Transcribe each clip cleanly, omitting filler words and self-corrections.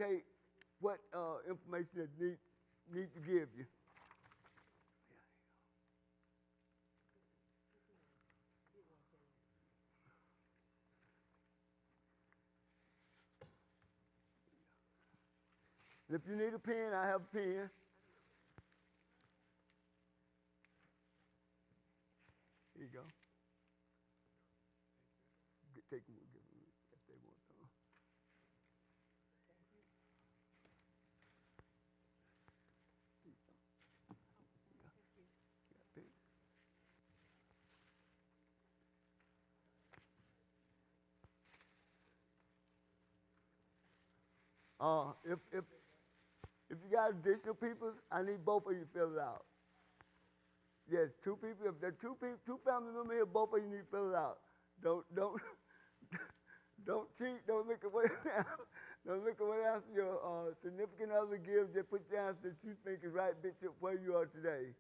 indicate what information it need to give you. And if you need a pen, I have a pen. Here you go. Take them, give them if they want some. If you got additional people, I need both of you to fill it out. Yes, 2 people. If there are 2 family members here, both of you need to fill it out. Don't cheat. Don't look at what don't look at what else your significant other gives. Just put down that you think is right, Bishop, where you are today.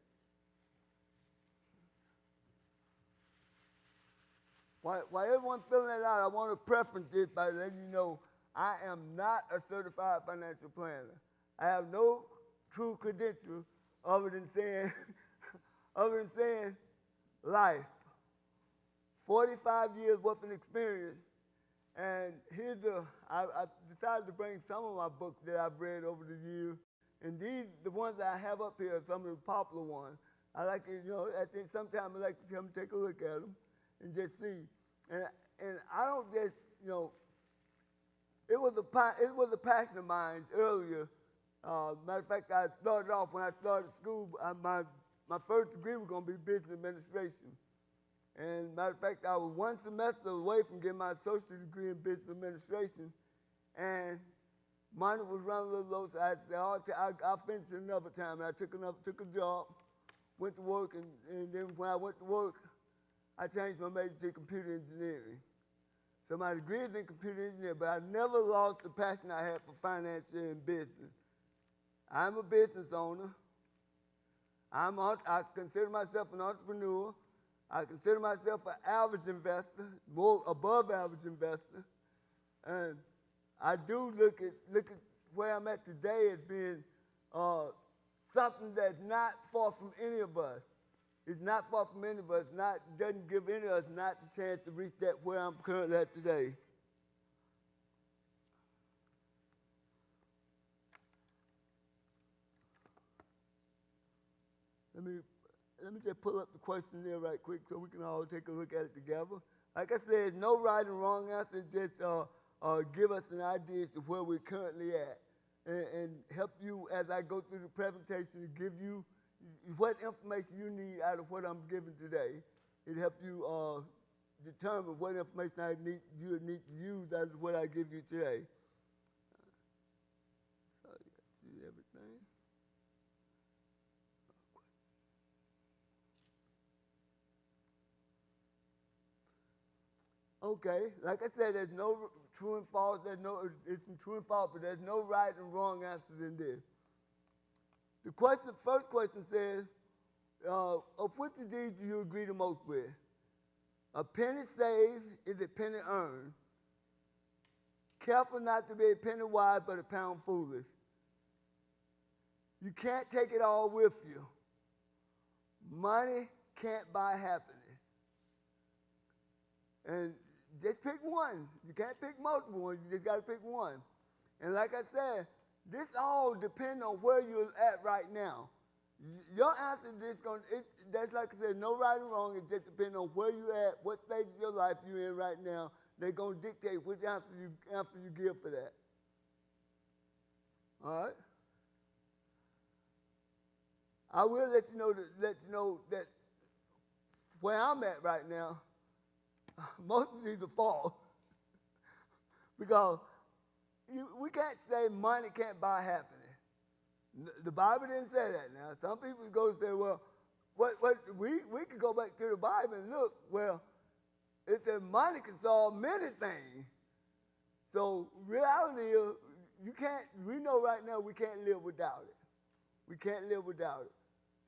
While everyone's filling that out, I want to preference this by letting you know I am not a certified financial planner. I have no true credential other than saying life. 45 years worth of experience. And I decided to bring some of my books that I've read over the years. And the ones that I have up here, are some of the popular ones. I like it, I think sometimes I like to come take a look at them and just see. And I don't just, it was a passion of mine earlier. Matter of fact, I started off when I started school, my first degree was going to be business administration. And matter of fact, I was 1 semester away from getting my associate degree in business administration. And money was running a little low, so I said, I'll finish it another time. And I took a job, went to work, and then when I went to work, I changed my major to computer engineering. So my degree is in computer engineering, but I never lost the passion I had for finance and business. I'm a business owner. I consider myself an entrepreneur. I consider myself an average investor, more above average investor. And I do look at where I'm at today as being something that's not far from any of us. It's not far from any of us. Doesn't give any of us not the chance to reach that where I'm currently at today. Let me just pull up the question there right quick so we can all take a look at it together. Like I said, there's no right and wrong answer. Just give us an idea as to where we're currently at and help you as I go through the presentation to give you what information you need out of what I'm giving today. It help you determine what information you need to use out of what I give you today. So you see everything. Okay, like I said, there's no true and false. It's true and false, but there's no right and wrong answers in this. The first question says, of which of these do you agree the most with? A penny saved is a penny earned. Careful not to be a penny wise, but a pound foolish. You can't take it all with you. Money can't buy happiness. And just pick one. You can't pick multiple ones. You just got to pick one. And like I said, this all depends on where you're at right now. Your answer is that's like I said, no right or wrong. It just depends on where you're at, what stage of your life you're in right now. They're going to dictate which answer you give for that. All right? I will let you know that where I'm at right now, most of these are false. Because we can't say money can't buy happiness. The Bible didn't say that now. Some people go and say, well, we can go back to the Bible and look, well, it says money can solve many things. So reality is, we know right now we can't live without it. We can't live without it.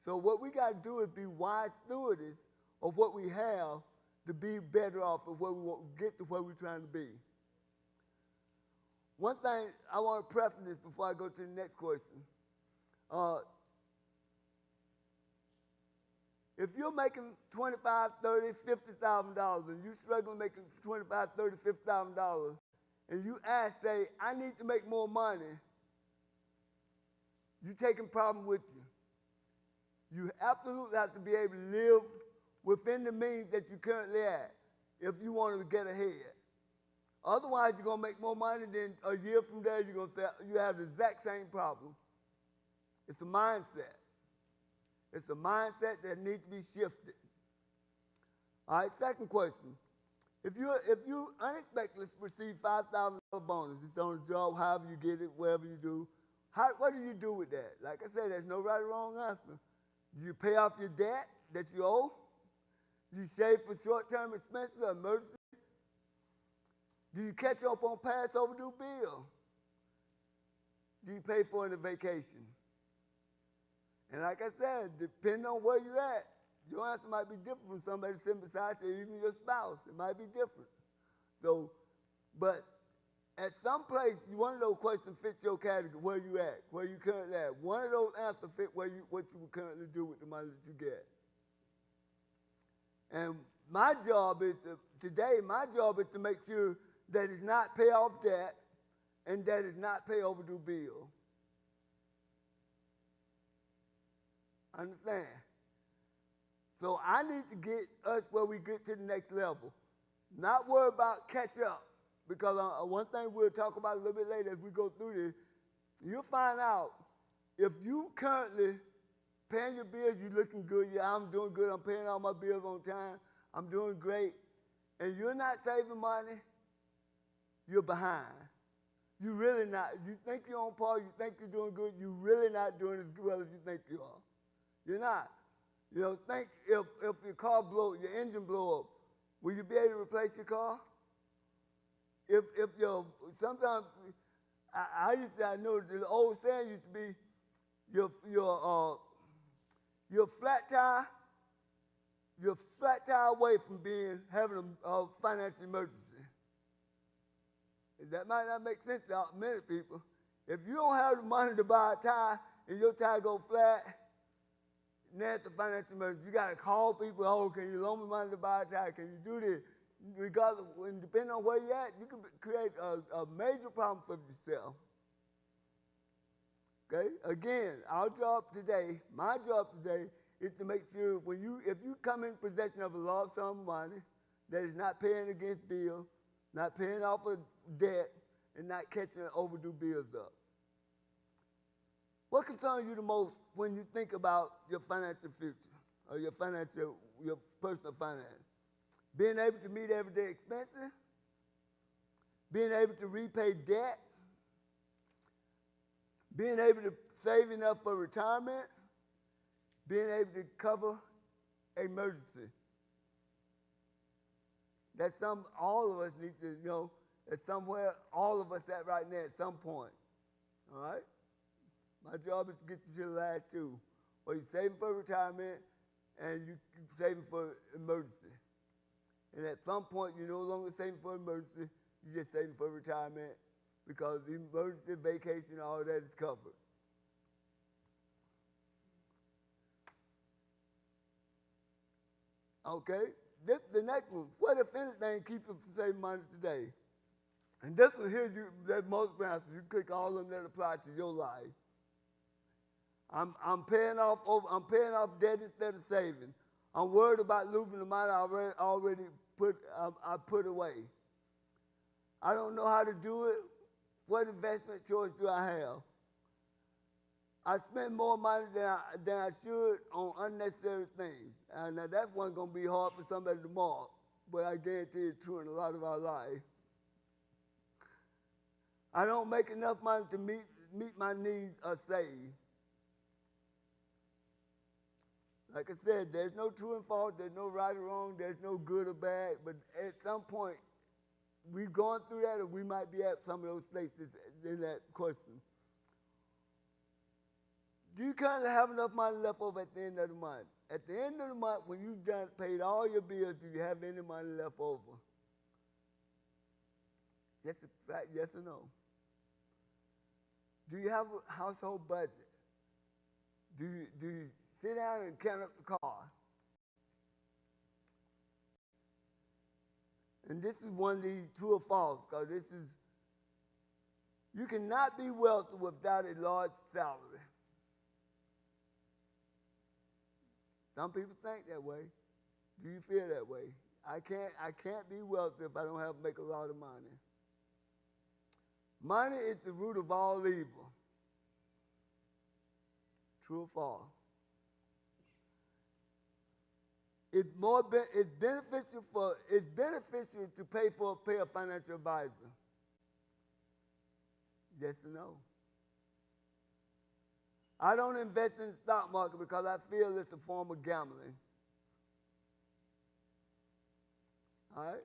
So what we got to do is be wise stewards of what we have to be better off of where we want to get to where we're trying to be. one thing I want to preface this before I go to the next question. If you're making $25, $30, $50,000 and you're struggling making $25, $30, $50,000, and you ask, say, I need to make more money, you're taking problem with you. You absolutely have to be able to live within the means that you're currently at if you want to get ahead. Otherwise, you're going to make more money, then a year from there, you're going to say you have the exact same problem. It's a mindset. It's a mindset that needs to be shifted. All right, second question. If you unexpectedly receive $5,000 bonus, it's on the job, however you get it, wherever you do, what do you do with that? Like I said, there's no right or wrong answer. Do you pay off your debt that you owe? Do you save for short-term expenses or emergencies? Do you catch up on past overdue bills? Do you pay for it in a vacation? And like I said, depending on where you're at, your answer might be different from somebody sitting beside you, even your spouse. It might be different. So, but at some place, one of those questions fits your category, where you at, where you currently at. One of those answers fit what you would currently do with the money that you get. And my job is to make sure that it's not pay off debt and that it's not pay overdue bills. Understand? So I need to get us where we get to the next level. Not worry about catch up. Because one thing we'll talk about a little bit later as we go through this, you'll find out if you currently paying your bills, you're looking good, yeah, I'm doing good, I'm paying all my bills on time, I'm doing great, and you're not saving money, you're behind. You're really not. You think you're on par, you think you're doing good, you're really not doing as well as you think you are. You're not. You know, think if your car blows, your engine blow up, will you be able to replace your car? If sometimes I know the old saying used to be your flat tire away from having a financial emergency. That might not make sense to many people. If you don't have the money to buy a tire and your tire go flat, now it's a financial emergency. You got to call people, oh, can you loan me money to buy a tire? Can you do this? Regardless, depending on where you're at, you can create a major problem for yourself. Okay? Again, my job today, is to make sure if you come in possession of a large sum of money that is not paying against bills, not paying off a debt, and not catching overdue bills up. What concerns you the most when you think about your financial future or your personal finance? Being able to meet everyday expenses, being able to repay debt, being able to save enough for retirement, being able to cover emergency. That's all of us need to, that's somewhere all of us at right now at some point. All right? My job is to get you to the last two. Or you're saving for retirement and you're saving for emergency. And at some point, you're no longer saving for emergency, you're just saving for retirement because the emergency, vacation, all that is covered. Okay? The next one. What, if anything, keeps you from saving money today? And this one here, that most answers, you click all of them that apply to your life. I'm paying off debt instead of saving. I'm worried about losing the money I already put away. I don't know how to do it. What investment choice do I have? I spend more money than I should on unnecessary things. And now that one's going to be hard for somebody tomorrow, but I guarantee it's true in a lot of our life. I don't make enough money to meet my needs or save. Like I said, there's no true and false, there's no right or wrong, there's no good or bad, but at some point, we've gone through that or we might be at some of those places in that question. Do you currently have enough money left over at the end of the month? At the end of the month, when you've paid all your bills, do you have any money left over? Just a fact, yes or no? Do you have a household budget? Do you sit down and count up the cost? And this is one of these true or false, because this is, you cannot be wealthy without a large salary. Some people think that way. Do you feel that way? I can't be wealthy if I don't make a lot of money. Money is the root of all evil. True or false? It's beneficial to pay a financial advisor. Yes or no? I don't invest in the stock market because I feel it's a form of gambling. All right?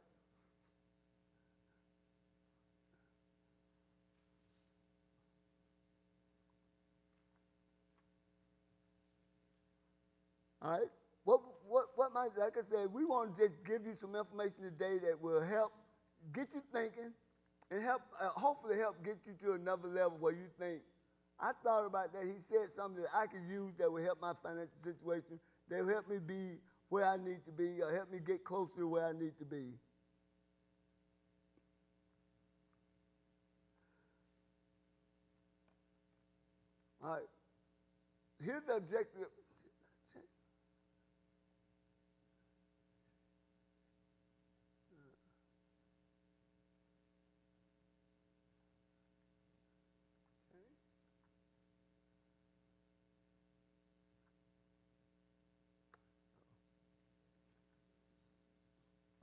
All right? What might, like I said, we want to just give you some information today that will help get you thinking and help, hopefully help get you to another level where you think, I thought about that. He said something that I could use that will help my financial situation, that will help me be where I need to be, or help me get closer to where I need to be. All right. Here's the objective.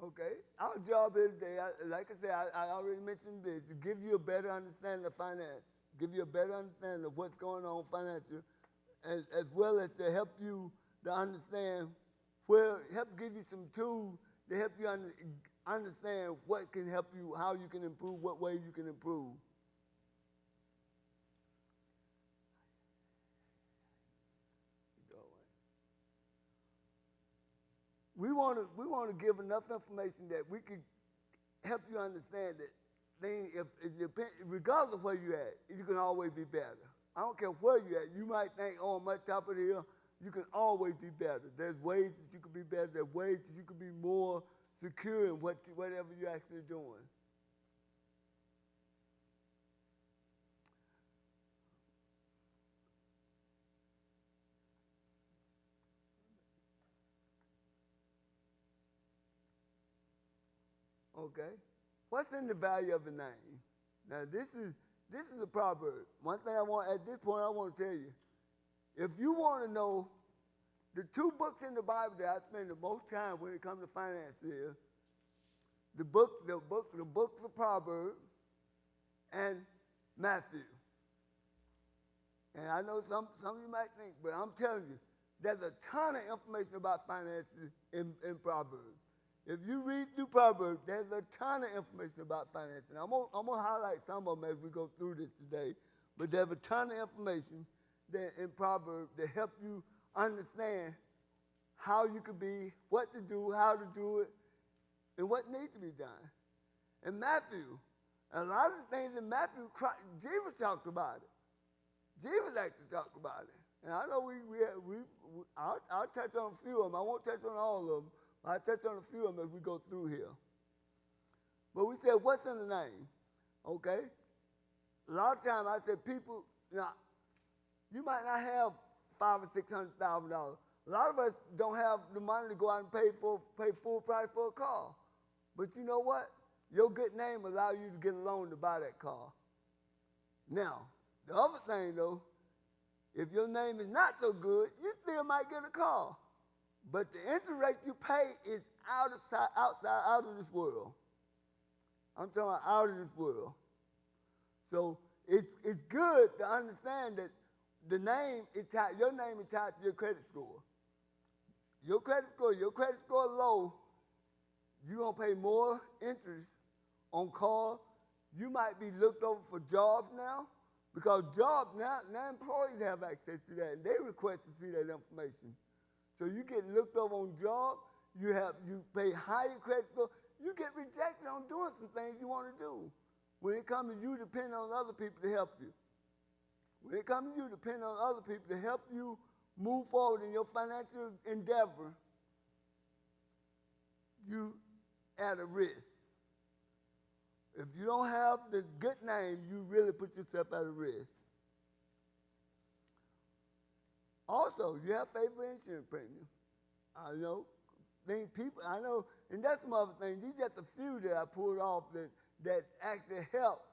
Okay, our job here today, like I said, I already mentioned this, to give you a better understanding of finance, give you a better understanding of what's going on financially, as well as to help you to understand help give you some tools to help you understand what can help you, how you can improve, what way you can improve. We want to give enough information that we can help you understand that regardless of where you're at, you can always be better. I don't care where you're at. You might think, oh, I'm at the top of the hill. You can always be better. There's ways that you can be better. There's ways that you can be more secure in whatever you're actually doing. Okay? What's in the value of a name? Now, this is a proverb. One thing at this point, I want to tell you. If you want to know the two books in the Bible that I spend the most time when it comes to finance is the book of Proverbs and Matthew. And I know some of you might think, but I'm telling you, there's a ton of information about finances in Proverbs. If you read through Proverbs, there's a ton of information about finance. And I'm gonna highlight some of them as we go through this today. But there's a ton of information that in Proverbs that help you understand how you could be, what to do, how to do it, and what needs to be done. In Matthew, a lot of the things in Matthew, Jesus talked about it. Jesus actually talked about it. And I know I'll touch on a few of them. I won't touch on all of them. I'll touch on a few of them as we go through here. But we said, what's in the name? Okay? A lot of times I said, people, you might not have $500,000 or $600,000. A lot of us don't have the money to go out and pay full price for a car. But you know what? Your good name allows you to get a loan to buy that car. Now, the other thing though, if your name is not so good, you still might get a car. But the interest rate you pay is out of this world. I'm talking about out of this world. So it's good to understand that your name is tied to your credit score. Your credit score low, you're going to pay more interest on cars. You might be looked over for jobs now, because jobs now employees have access to that, and they request to see that information. So you get looked over on jobs, you pay higher credit score, you get rejected on doing some things you want to do. When it comes to you depending on other people to help you. When it comes to you, depend on other people to help you move forward in your financial endeavor, you at a risk. If you don't have the good name, you really put yourself at a risk. Also, you have favorite insurance premium. I know I know, and that's some other things. These are just a few that I pulled off that actually help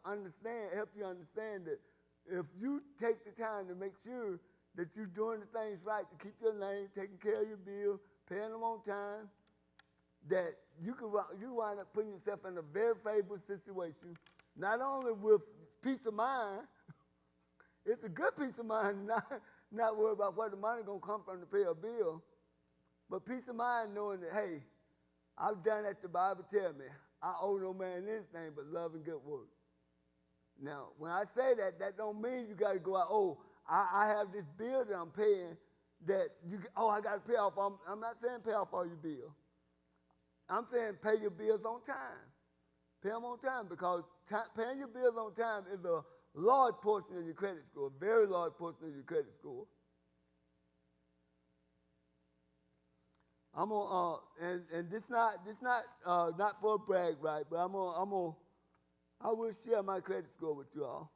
you understand that if you take the time to make sure that you're doing the things right to keep your name, taking care of your bills, paying them on time, that you wind up putting yourself in a very favorable situation, not only with peace of mind, it's a good peace of mind, not worry about where the money gonna come from to pay a bill, but peace of mind knowing that, hey, I've done that the Bible tell me. I owe no man anything but love and good work. Now, when I say that, that don't mean you got to go out, I have this bill that I'm paying that I got to pay off. I'm not saying pay off all your bills. I'm saying pay your bills on time. Pay them on time because paying your bills on time is a large portion of your credit score, a very large portion of your credit score. I'm gonna and this not for a brag, right? But I will share my credit score with you all.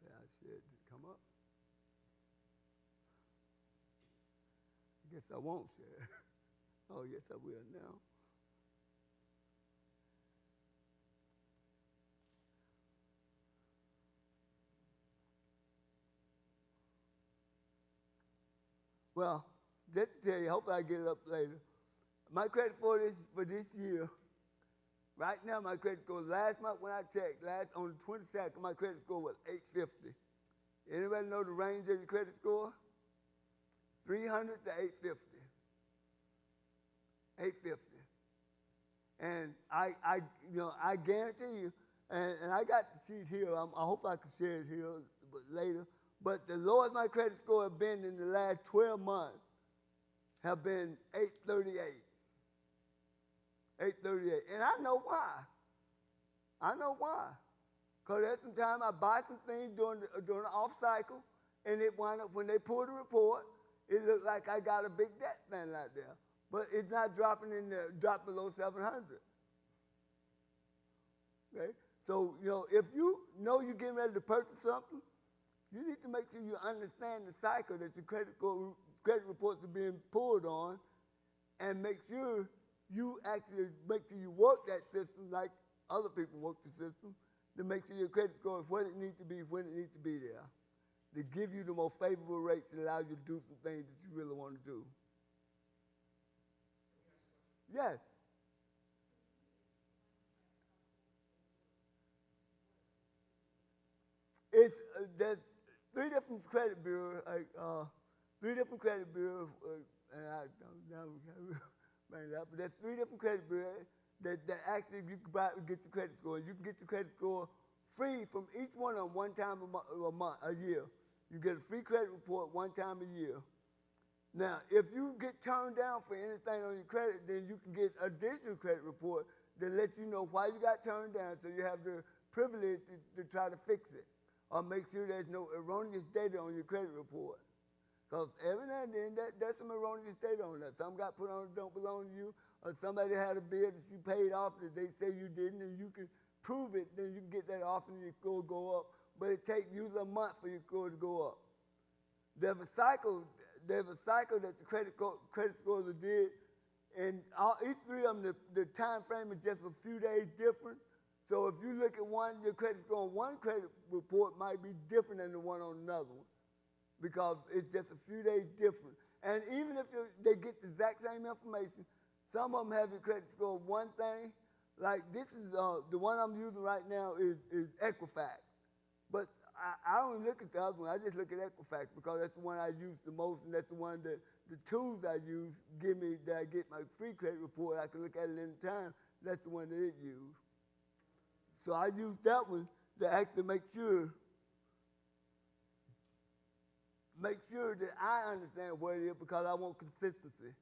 I shared it. Come up. I guess I won't share. Oh, yes, I will now. Well, just to tell you, hopefully I get it up later. My credit for this year, right now my credit score, last month when I checked, on the 22nd, my credit score was 850. Anybody know the range of your credit score? 300 to 850. 850. And I guarantee you, and I got the sheet here, I hope I can share it here later, but the lowest my credit score have been in the last 12 months have been 838. 838. And I know why. Because at some time I buy some things during the off cycle, and it wound up, when they pull the report, it looked like I got a big debt standing out there. But it's not dropping below 700. Okay? So, if you know you're getting ready to purchase something, you need to make sure you understand the cycle that your credit reports are being pulled on, and make sure you work that system like other people work the system, to make sure your credit score is what it needs to be when it needs to be there, to give you the more favorable rates and allow you to do some things that you really want to do. Yes. There's three different credit bureaus, and I don't know, but there's three different credit bureaus that actually you can get your credit score. You can get your credit score free from each one of them one time a year. You get a free credit report one time a year. Now, if you get turned down for anything on your credit, then you can get additional credit report that lets you know why you got turned down, so you have the privilege to try to fix it, or make sure there's no erroneous data on your credit report. Because every now and then, there's some erroneous data on that. Some got put on that don't belong to you, or somebody had a bill that you paid off that they say you didn't, and you can prove it, then you can get that off and your score go up. But it takes usually a month for your score to go up. There's a cycle that the credit scores are did, and each three of them, the time frame is just a few days different. So if you look at one, your credit score on one credit report might be different than the one on another one, because it's just a few days different. And even if they get the exact same information, some of them have your credit score one thing. Like this is the one I'm using right now is Equifax, but I don't look at the other one. I just look at Equifax because that's the one I use the most, and that's the one that the tools I use give me that I get my free credit report. I can look at it any time. That's the one that it used. So I use that one to actually make sure that I understand what it is, because I want consistency.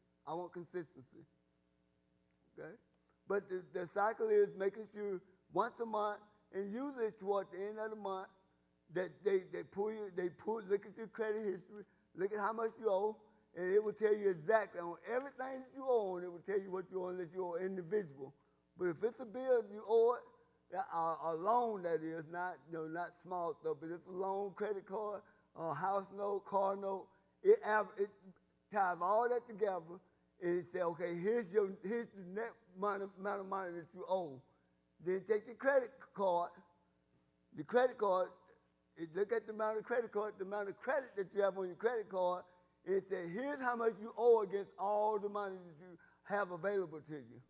Okay? But the cycle is making sure once a month, and usually toward the end of the month, that they look at your credit history, look at how much you owe, and it will tell you exactly on everything that you own. It will tell you what you owe unless you're an individual. But if it's a bill you owe it, a loan that is, not small stuff, but it's a loan, credit card, house note, car note. It ties all that together, and it says, okay, here's the net amount of money that you owe. Then take your credit card. Your credit card. Look at the amount of credit card, the amount of credit that you have on your credit card. And it says, here's how much you owe against all the money that you have available to you.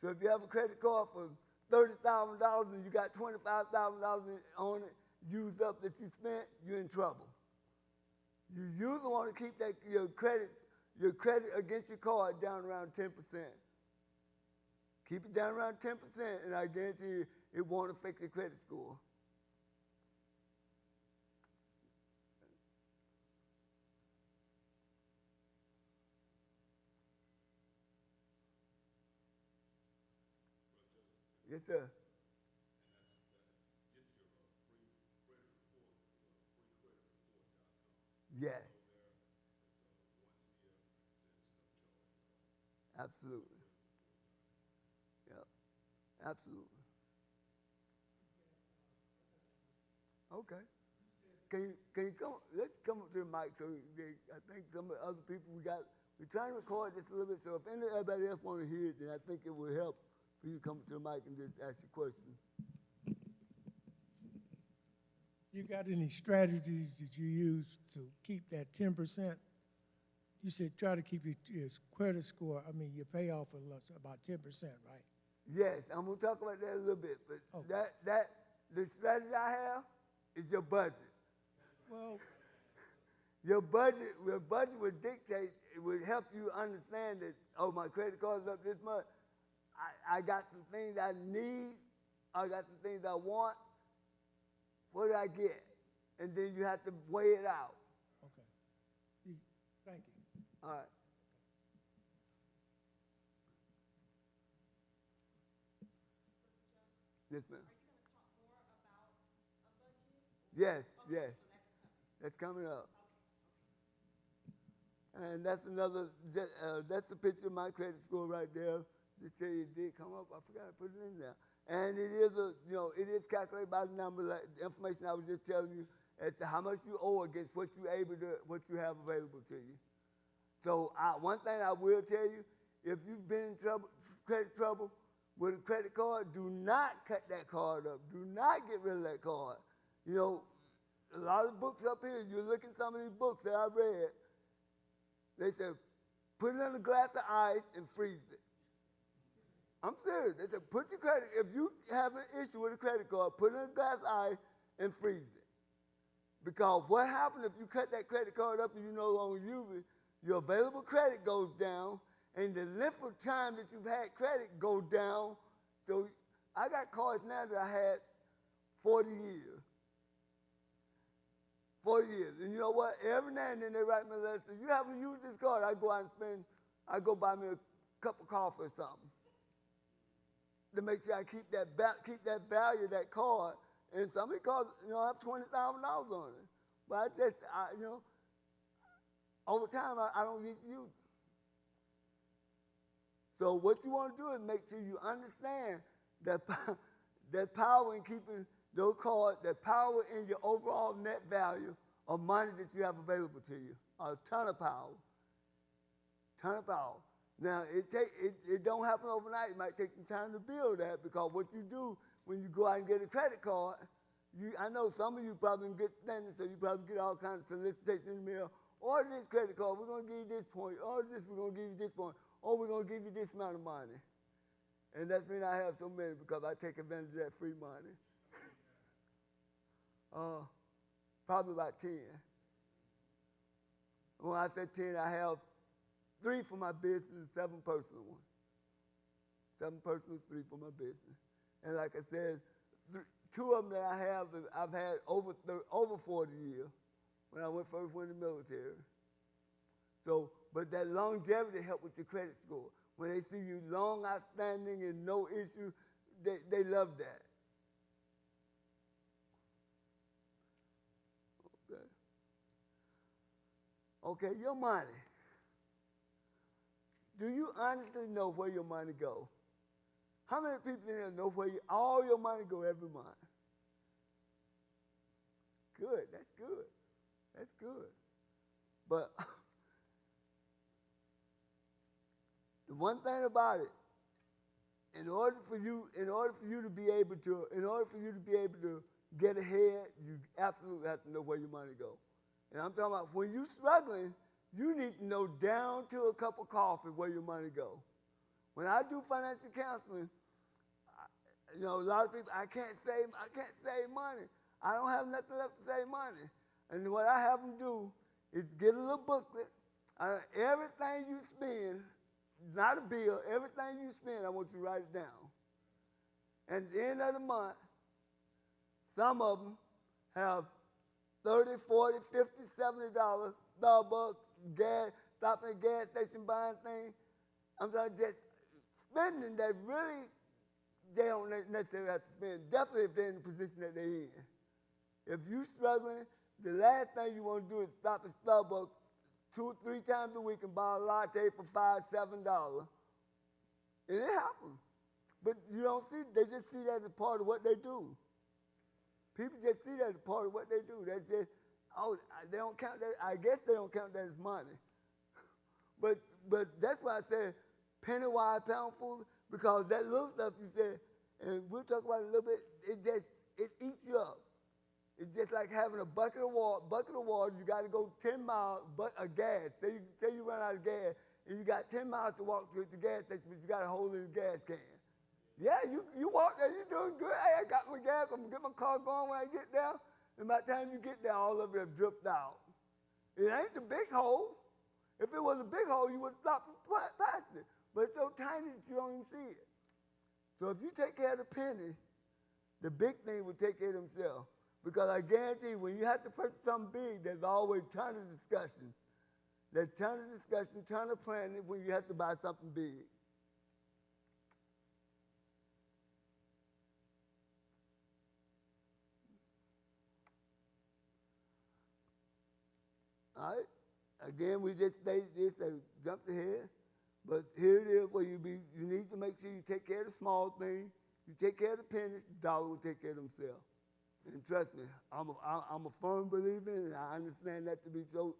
So if you have a credit card for $30,000 and you got $25,000 on it used up that you spent, you're in trouble. You usually want to keep your credit against your card down around 10%. Keep it down around 10%, and I guarantee you it won't affect your credit score. Yes, sir. Yes. Absolutely. Yep. Absolutely. Okay. Can you come? Let's come up to the mic. So I think some of the other people we're trying to record this a little bit. So if anybody else want to hear it, then I think it will help for you to come up to the mic and just ask your question. You got any strategies that you use to keep that 10%? You said try to keep your credit score, your payoff about 10%, right? Yes, I'm gonna talk about that a little bit, but Okay. the strategy I have is your budget. Well, Your budget would dictate, it would help you understand that, my credit card's up this much. I got some things I need, I got some things I want. What do I get? And then you have to weigh it out. okay. Thank you. All right. Yes, ma'am. Are you going to talk more about a budget? Yes, Okay, yes. so that's coming. That's coming up. Okay. And that's that's the picture of my credit score right there. Just tell you it did come up. I forgot to put it in there. And it is it is calculated by the number, like the information I was just telling you, as to how much you owe against what you have available to you. So one thing I will tell you, if you've been in credit trouble with a credit card, do not cut that card up. Do not get rid of that card. A lot of books up here, you look at some of these books that I read, they said, put it in a glass of ice and freeze it. I'm serious. They said, if you have an issue with a credit card, put it in a glass of ice and freeze it. Because what happens if you cut that credit card up and you no longer use it, your available credit goes down, and the length of time that you've had credit goes down. So I got cards now that I had 40 years. 40 years. And you know what? Every now and then they write me a letter, you haven't used this card. I go out and go buy me a cup of coffee or something to make sure I keep that value of that card. And some of these cards, I have $20,000 on it. But over time, I don't need to use it. So what you want to do is make sure you understand that power in keeping those cards, that power in your overall net value of money that you have available to you. A ton of power. Ton of power. Now, it don't happen overnight. It might take some time to build that, because what you do when you go out and get a credit card, I know some of you probably in good standing, so you probably get all kinds of solicitations in the mail. Order this credit card, we're going to give you this point. Order this, we're going to give you this point. Or we're going to give you this amount of money. And that's mean I have so many, because I take advantage of that free money. Probably about 10. When I say 10, I have 3 for my business and 7 personal ones. 7 personal, 3 for my business. And like I said, 2 of them that I have, I've had over 40 years when I first went in the military. So, but that longevity helped with your credit score. When they see you long outstanding and no issue, they love that. Okay, your money. Do you honestly know where your money go? How many people in here know where all your money go every month? Good, that's good. That's good. But the one thing about it, in order for you to be able to get ahead, you absolutely have to know where your money go. And I'm talking about when you're struggling, you need to know down to a cup of coffee where your money go. When I do financial counseling, a lot of people, I can't save money. I don't have nothing left to save money. And what I have them do is get a little booklet. Everything you spend, not a bill, everything you spend, I want you to write it down. And at the end of the month, some of them have $30, $40, $50, $70, Starbucks, gas, stopping at the gas station buying things. I'm talking just spending that really they don't necessarily have to spend, definitely if they're in the position that they're in. If you're struggling, the last thing you want to do is stop at Starbucks 2 or 3 times a week and buy a latte for $5, $7. And it happens. But you don't see, they just see that as a part of what they do. People just see that as a part of what they do. That's just, they don't count that, I guess they don't count that as money. But that's why I said penny wise, pound foolish, because that little stuff you said, and we'll talk about it a little bit, it eats you up. It's just like having a bucket of water, you got to go 10 miles, of gas. Say you run out of gas, and you got 10 miles to walk to the gas station, but you got a hole in the gas can. Yeah, you walk there, you're doing good. Hey, I got my gas, I'm going to get my car going when I get there. And by the time you get there, all of it have dripped out. It ain't the big hole. If it was a big hole, you would stop past it. But it's so tiny that you don't even see it. So if you take care of the penny, the big thing will take care of themselves. Because I guarantee when you have to purchase something big, there's always a ton of discussion. There's a ton of discussion, ton of planning when you have to buy something big. All right. Again, we just stated this, I jumped ahead. But here it is where you need to make sure you take care of the small things. You take care of the pennies, the dollar will take care of themselves. And trust me, I'm a firm believer, and I understand that to be so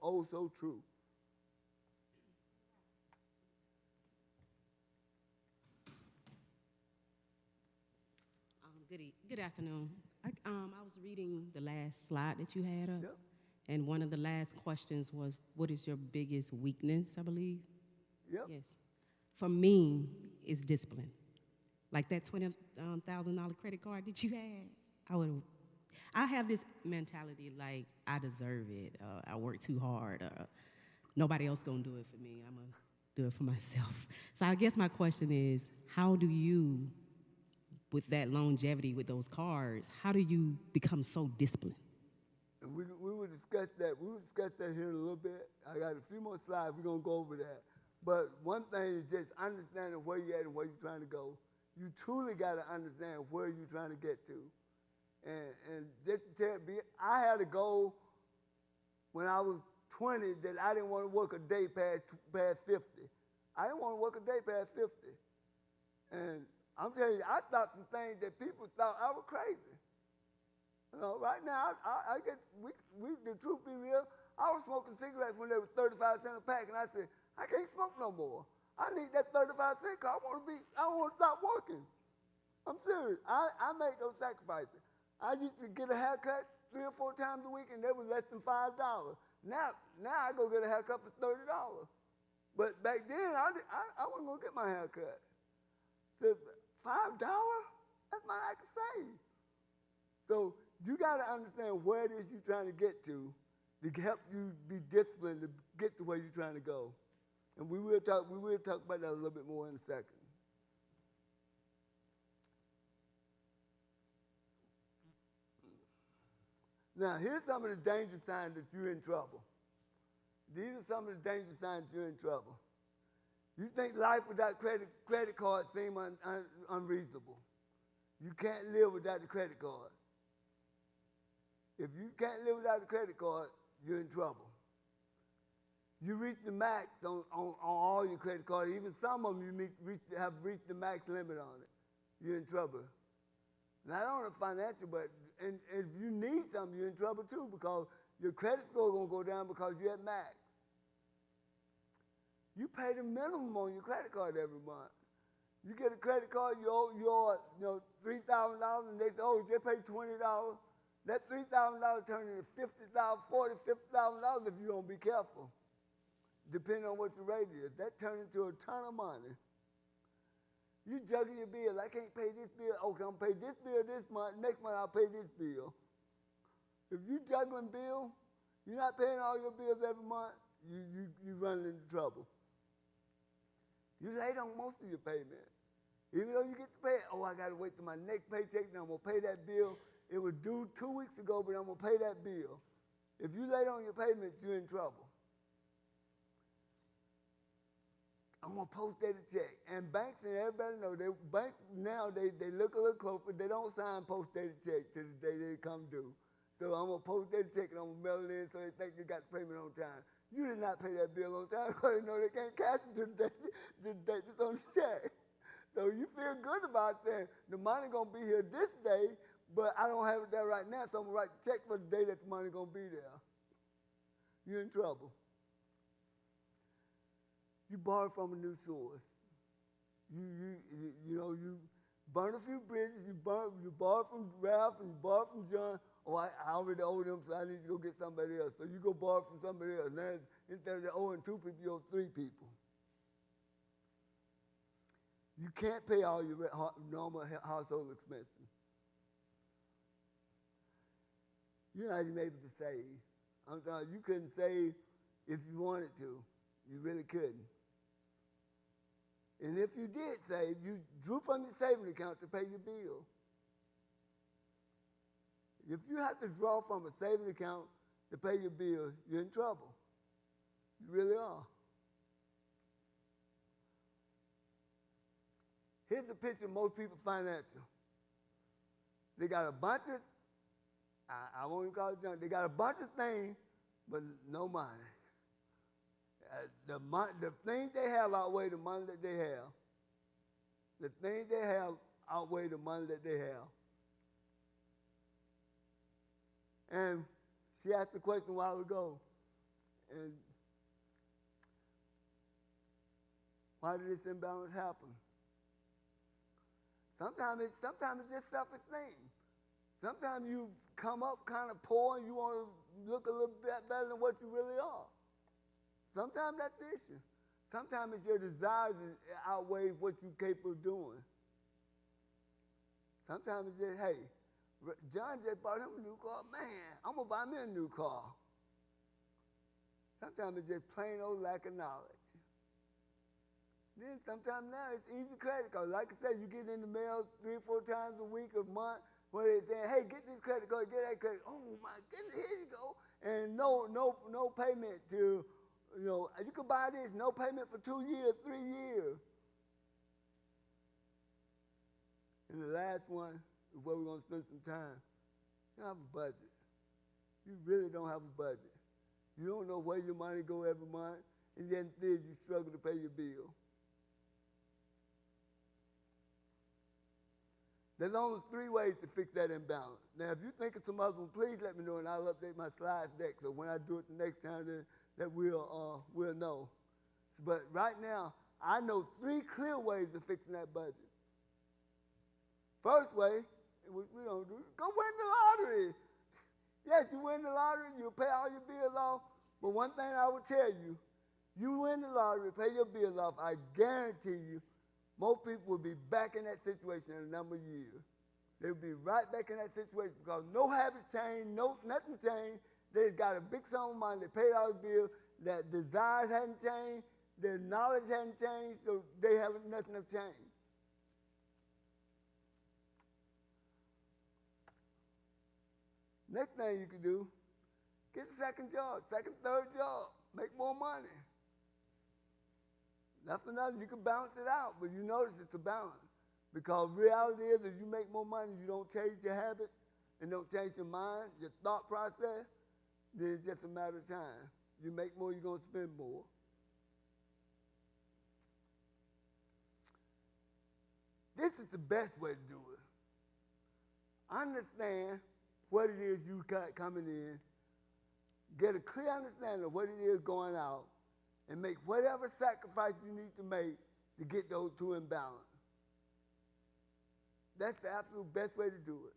true. Good afternoon. I was reading the last slide that you had up, Yep. and one of the last questions was, what is your biggest weakness, I believe? Yep. Yes. For me, it's discipline. Like that $20,000 credit card that you had, I have this mentality like I deserve it. I work too hard. Nobody else gonna do it for me. I'm gonna do it for myself. So I guess my question is, how do you, with that longevity with those cards, how do you become so disciplined? And we will discuss that. We will discuss that here in a little bit. I got a few more slides. We're gonna go over that. But one thing is just understanding where you're at and where you're trying to go. You truly got to understand where you're trying to get to. And just to tell you, I had a goal when I was 20 that I didn't want to work a day past 50. I didn't want to work a day past 50. And I'm telling you, I thought some things that people thought I was crazy. Right now, I guess the truth be real, I was smoking cigarettes when they were 35 cents a pack, and I said, I can't smoke no more. I need that 35 cents because I want to stop working. I'm serious. I make those sacrifices. I used to get a haircut 3 or 4 times a week, and they were less than $5. Now I go get a haircut for $30. But back then, I wasn't going to get my haircut. So $5? That's my I can save. So you got to understand where it is you're trying to get to help you be disciplined to get to where you're trying to go. And we will talk about that a little bit more in a second. Now, here's some of the danger signs that you're in trouble. These are some of the danger signs you're in trouble. You think life without credit card seems unreasonable. You can't live without the credit card. If you can't live without the credit card, you're in trouble. You reach the max on all your credit cards. Even some of them have reached the max limit on it. You're in trouble. Not only financial, but and if you need something, you're in trouble too, because your credit score is going to go down because you're at max. You pay the minimum on your credit card every month. You get a credit card, you owe $3,000, and they say, oh, just pay $20. That $3,000 turns into $50,000, $40,000, $50,000 if you don't be careful, depending on what your rate is. That turns into a ton of money. You juggling your bill. I can't pay this bill. Okay, I'm going to pay this bill this month. Next month, I'll pay this bill. If you juggling bills, you're not paying all your bills every month, you run into trouble. You late on most of your payment. Even though you get to pay it, oh, I got to wait till my next paycheck, then I'm going to pay that bill. It was due 2 weeks ago, but I'm going to pay that bill. If you late on your payment, you're in trouble. I'm going to post-dated check. And banks, and everybody know, banks now, they look a little closer. They don't sign post-dated checks till the day they come due. So I'm going to post-dated check, and I'm going to mail it in so they think they got the payment on time. You did not pay that bill on time because they know they can't cash it to the date that's on the check. So you feel good about saying the money going to be here this day, but I don't have it there right now, so I'm going to write the check for the day that the money going to be there. You're in trouble. You borrow from a new source. You burn a few bridges. You borrow from Ralph and you borrow from John. Oh, I already owe them, so I need to go get somebody else. So you go borrow from somebody else. Now, instead of owing 2 people, you owe 3 people. You can't pay all your normal household expenses. You're not even able to save. I'm telling you, you couldn't save if you wanted to. You really couldn't. And if you did save, you drew from your savings account to pay your bill. If you have to draw from a savings account to pay your bill, you're in trouble. You really are. Here's a picture of most people's financial. They got a bunch of, I won't even call it junk, they got a bunch of things, but no money. The things they have outweigh the money that they have. The things they have outweigh the money that they have. And she asked the question a while ago, and why did this imbalance happen? Sometimes it's just self-esteem. Sometimes you come up kind of poor and you want to look a little bit better than what you really are. Sometimes that's the issue. Sometimes it's your desires that outweigh what you're capable of doing. Sometimes it's just, hey, John just bought him a new car. Man, I'm going to buy me a new car. Sometimes it's just plain old lack of knowledge. Then sometimes now it's easy credit card. Like I said, you get in the mail 3 or 4 times a week, a month, where they're saying, hey, get this credit card, get that credit. Oh, my goodness, here you go. And no payment to, you can buy this, no payment for 2 years, 3 years. And the last one is where we're going to spend some time. You don't have a budget. You really don't have a budget. You don't know where your money go every month, and then you struggle to pay your bill. There's only 3 ways to fix that imbalance. Now, if you think of some other one, please let me know, and I'll update my slides deck. So when I do it the next time, then that we'll know. But right now, I know 3 clear ways of fixing that budget. First way, which we don't do, go win the lottery. Yes, you win the lottery, you'll pay all your bills off. But one thing I will tell you, you win the lottery, pay your bills off, I guarantee you, most people will be back in that situation in a number of years. They'll be right back in that situation because no habits change, nothing changed. They got a big sum of money, they paid all the bills, that desires hadn't changed, their knowledge hadn't changed, so they haven't, nothing have changed. Next thing you can do, get a second job, second, third job, make more money. Not for nothing, you can balance it out, but you notice it's a balance. Because reality is if you make more money, you don't change your habits and don't change your mind, your thought process, then it's just a matter of time. You make more, you're going to spend more. This is the best way to do it. Understand what it is you got coming in, get a clear understanding of what it is going out, and make whatever sacrifice you need to make to get those two in balance. That's the absolute best way to do it.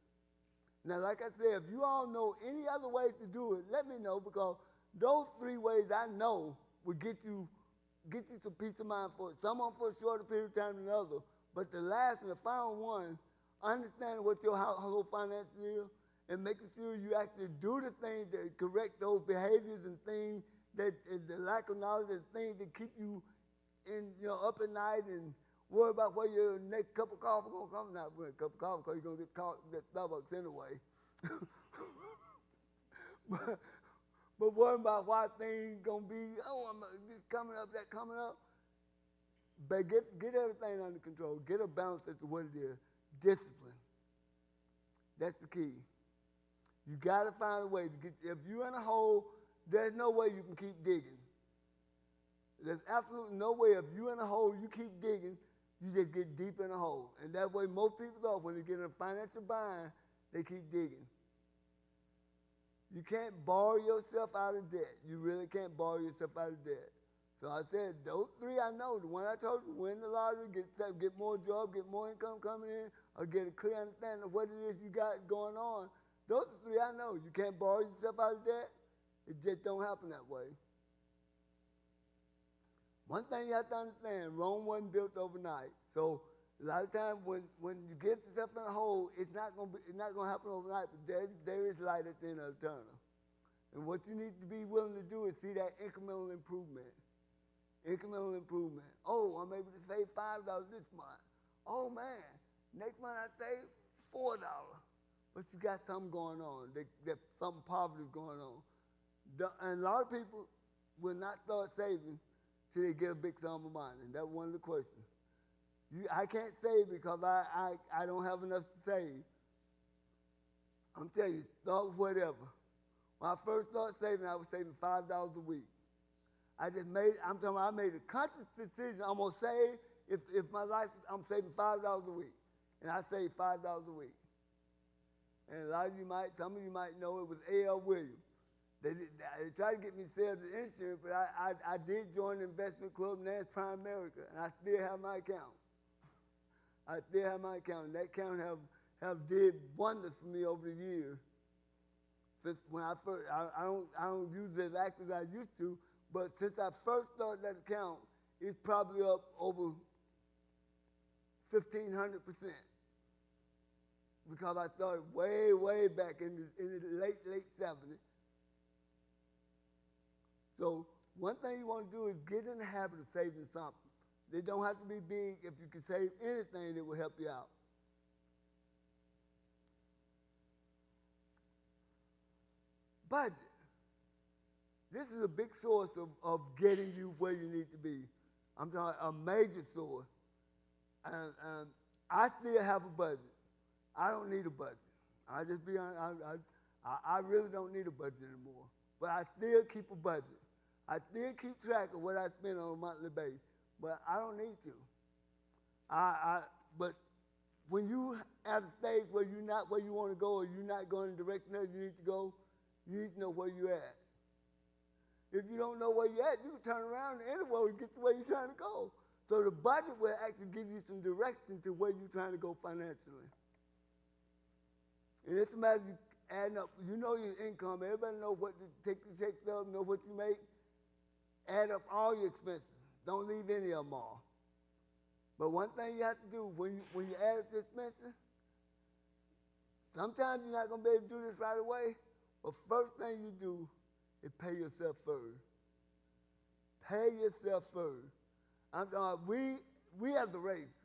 Now, like I said, if you all know any other way to do it, let me know, because those 3 ways I know will get you some peace of mind for it. Some of them for a shorter period of time than others. But the last and the final one, understanding what your household finances is and making sure you actually do the things that correct those behaviors and things that the lack of knowledge and things that keep you up at night and worry about where your next cup of coffee gonna come. Not a cup of coffee, because you're gonna get Starbucks anyway. but worrying about why things gonna be, I'm this coming up, that coming up. But get everything under control. Get a balance as to what it is. Discipline. That's the key. You got to find a way to get. If you're in a hole, there's no way you can keep digging. There's absolutely no way. If you're in a hole, you keep digging, you just get deep in a hole. And that way most people are. When they get in a financial bind, they keep digging. You can't borrow yourself out of debt. You really can't borrow yourself out of debt. So I said, those 3 I know. The one I told you, win the lottery, get more job, get more income coming in, or get a clear understanding of what it is you got going on. Those are 3 I know. You can't borrow yourself out of debt. It just don't happen that way. One thing you have to understand, Rome wasn't built overnight. So a lot of times when you get yourself in a hole, it's not gonna happen overnight, but there is light at the end of the tunnel. And what you need to be willing to do is see that incremental improvement. Incremental improvement. Oh, I'm able to save $5 this month. Oh man, next month I save $4. But you got something going on. There's something positive going on. And a lot of people will not start saving till they get a big sum of money. And that's one of the questions. I can't save because I don't have enough to save. I'm telling you, start with whatever. When I first started saving, I was saving $5 a week. I made a conscious decision. I'm gonna save. If my life, I'm saving $5 a week, and I save $5 a week. And some of you might know it was A.L. Williams. They tried to get me to sell the insurance, but I did join the investment club, and that's Prime America, and I still have my account. I still have my account, and that account have did wonders for me over the years. Since when I first, I don't use it as active as I used to. But since I first started that account, it's probably up over 1,500%. Because I started way, way back in the late 70s. So one thing you want to do is get in the habit of saving something. They don't have to be big. If you can save anything, it will help you out. Budget. This is a big source of getting you where you need to be. I'm talking a major source. And I still have a budget. I don't need a budget. I just be honest, I really don't need a budget anymore. But I still keep a budget. I still keep track of what I spend on a monthly basis. But I don't need to. But when you at a stage where you're not where you want to go, or you're not going in the direction that you need to go, you need to know where you're at. If you don't know where you're at, you can turn around and anywhere and get to where you're trying to go. So the budget will actually give you some direction to where you're trying to go financially. And it's a matter of you adding up. You know your income. Everybody knows what to take the checks up, know what you make. Add up all your expenses. Don't leave any of them off. But one thing you have to do when you add up the expenses, sometimes you're not going to be able to do this right away, but first thing you do is pay yourself first. Pay yourself first. We have the race.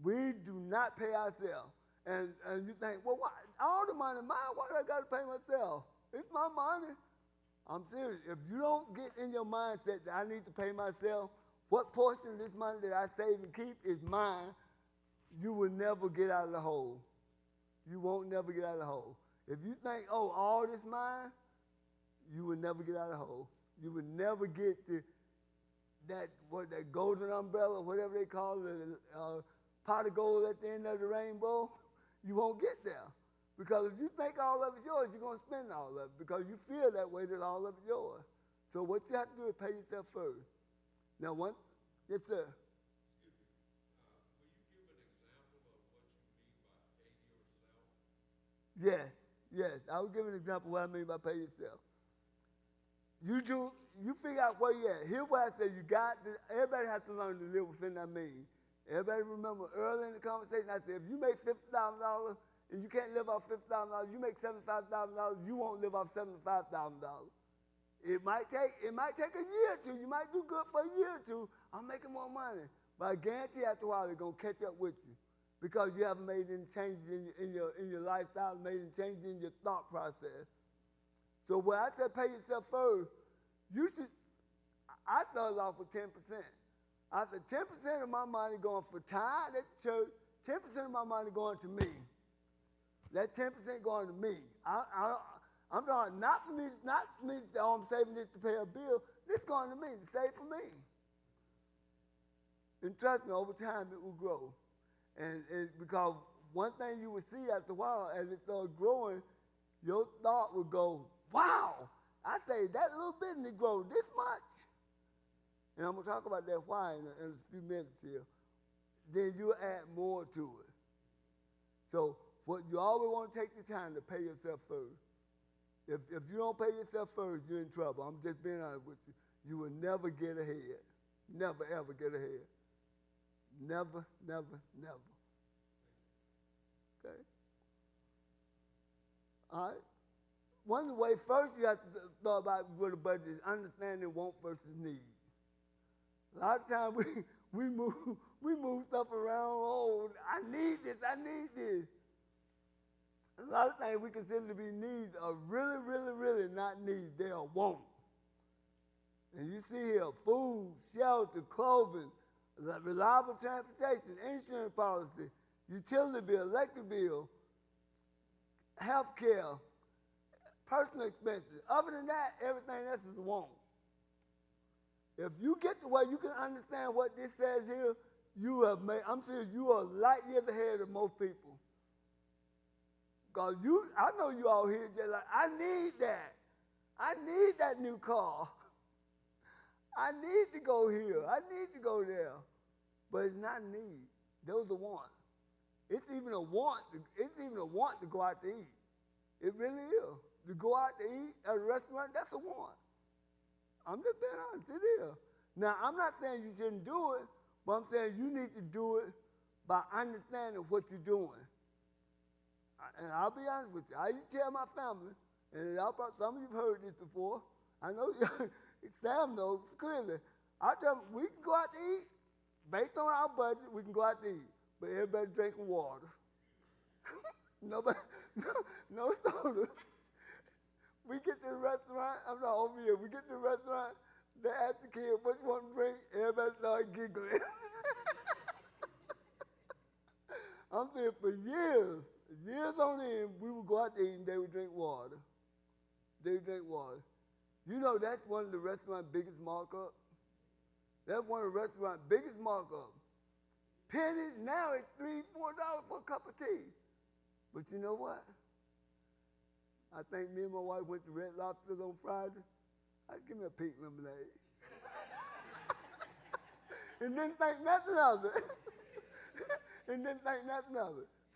We do not pay ourselves. And you think, well, why, all the money mine, why do I got to pay myself? It's my money. I'm serious. If you don't get in your mindset that I need to pay myself what portion of this money that I save and keep is mine, you will never get out of the hole. You won't never get out of the hole. If you think, oh, all this mine, you will never get out of the hole. You will never get that golden umbrella, whatever they call it, pot of gold at the end of the rainbow. You won't get there. Because if you think all of it's yours, you're going to spend all of it because you feel that way that all of it's yours. So what you have to do is pay yourself first. Now, yes, sir. Yes. I will give an example of what I mean by pay yourself. You figure out where you at. Here's what I say, everybody has to learn to live within that means. Everybody remember early in the conversation, I said, if you make $50,000 and you can't live off $50,000, you make $75,000, you won't live off $75,000. It might take a year or two. You might do good for a year or two. I'm making more money. But I guarantee after a while they're going to catch up with you because you haven't made any changes in your lifestyle, made any changes in your thought process. So when I said pay yourself first, I started off with 10%. I said 10% of my money going for tithe at the church, 10% of my money going to me. That 10% going to me. I'm talking not for me, oh, I'm saving this to pay a bill. This going to me, to save for me. And trust me, over time it will grow. And because one thing you will see after a while, as it starts growing, your thought will go, wow, I saved that little bit and it grows this much. And I'm going to talk about that why in a few minutes here. Then you'll add more to it. So you always want to take the time to pay yourself first. If you don't pay yourself first, you're in trouble. I'm just being honest with you. You will never get ahead. Never, ever get ahead. Never, never, never. Okay? All right? One of the ways first you have to thought about what a budget is understanding want versus need. A lot of times we move stuff around. Oh, I need this. A lot of things we consider to be needs are really, really, really not needs. They are wants. And you see here, food, shelter, clothing, reliable transportation, insurance policy, utility bill, electric bill, health care, personal expenses. Other than that, everything else is a want. If you get to where you can understand what this says here, I'm serious, you are light years ahead of most people. Because I know you all here just like, I need that. I need that new car. I need to go here. I need to go there. But it's not a need. Those are wants. It's even a want to go out to eat. It really is. To go out to eat at a restaurant, that's a want. I'm just being honest, it is. Now, I'm not saying you shouldn't do it, but I'm saying you need to do it by understanding what you're doing. And I'll be honest with you. I used to tell my family, and some of you have heard this before. I know Sam knows clearly. I tell them, we can go out to eat. Based on our budget, we can go out to eat. But everybody drinking water. Nobody, no soda. We get to the restaurant, I'm not over here. We get to the restaurant, they ask the kid, what you want to drink? Everybody start giggling. I'm saying for years on end, we would go out to eat and they would drink water. They would drink water. You know that's one of the restaurant's biggest markup. That's one of the restaurant's biggest markup. Pennies, now it's $3, $4 for a cup of tea. But you know what? I think me and my wife went to Red Lobster on Friday. I'd give me a pink lemonade. And didn't think nothing of it.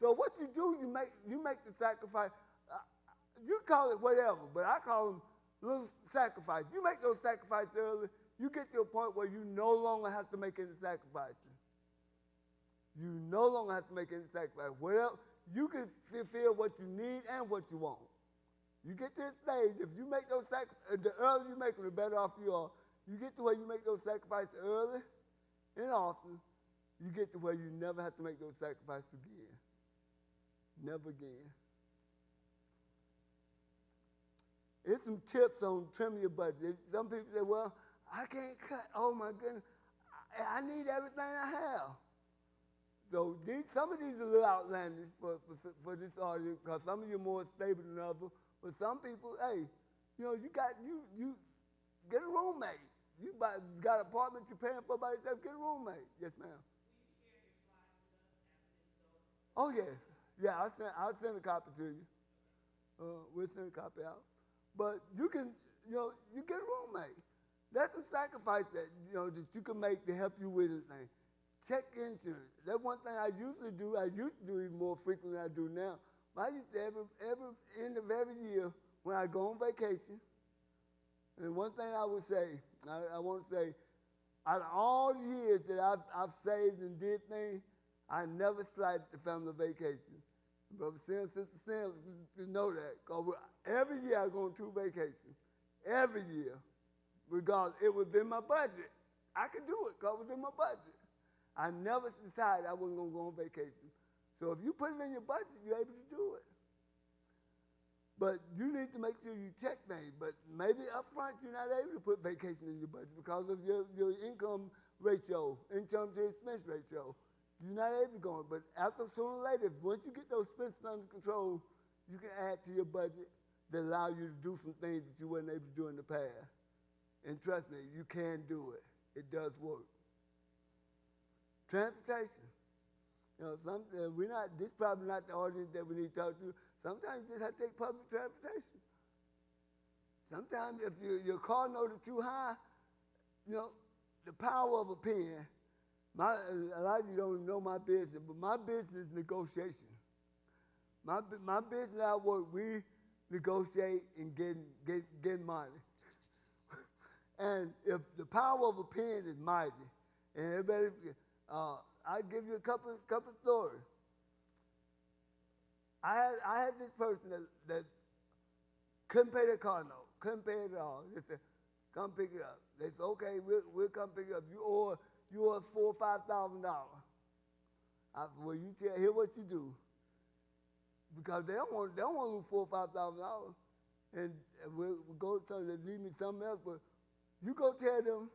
So what you do, you make the sacrifice. You call it whatever, but I call them little sacrifices. You make those sacrifices early, you get to a point where you no longer have to make any sacrifices. You no longer have to make any sacrifices. Well, you can fulfill what you need and what you want. You get to this stage, if you make those sacrifices, the earlier you make them, the better off you are. You get to where you make those sacrifices early and often, you get to where you never have to make those sacrifices again. Never again. Here's some tips on trimming your budget. Some people say, well, I can't cut. Oh, my goodness. I need everything I have. So some of these are a little outlandish for this audience because some of you are more stable than others. But some people, hey, you get a roommate. You got an apartment you're paying for by yourself, get a roommate. Yes, ma'am. Oh, yes. Yeah, I'll send a copy to you. We'll send a copy out. But you can, you get a roommate. That's some sacrifice that you can make to help you with anything. Check into it. That's one thing I usually do. I used to do even more frequently than I do now. But I used to every end of every year when I go on vacation, and one thing I would say, I want to say, out of all the years that I've saved and did things, I never slighted the family vacation. Brother Sam, Sister Sam, you know that. Because every year I go on 2 vacations. Every year. Regardless, it was in my budget. I could do it because it was in my budget. I never decided I wasn't going to go on vacation. So if you put it in your budget, you're able to do it. But you need to make sure you check things. But maybe up front you're not able to put vacation in your budget because of your income ratio, income to expense ratio. You're not able to go on. But after sooner or later, once you get those expenses under control, you can add to your budget that allow you to do some things that you weren't able to do in the past. And trust me, you can do it. It does work. Transportation. This is probably not the audience that we need to talk to. Sometimes you just have to take public transportation. Sometimes if your car note is too high, the power of a pen, a lot of you don't know my business, but my business is negotiation. My business at work, we negotiate and get money. And if the power of a pen is mighty, and everybody, I'll give you a couple stories. I had this person that couldn't pay their car note, couldn't pay it at all. They said, "Come pick it up." They said, "Okay, we'll come pick it up. You owe $4,000 or $5,000." I said, "Well, here's what you do, because they don't want to lose $4,000 or $5,000, and we'll go tell them to leave me something else. But you go tell them,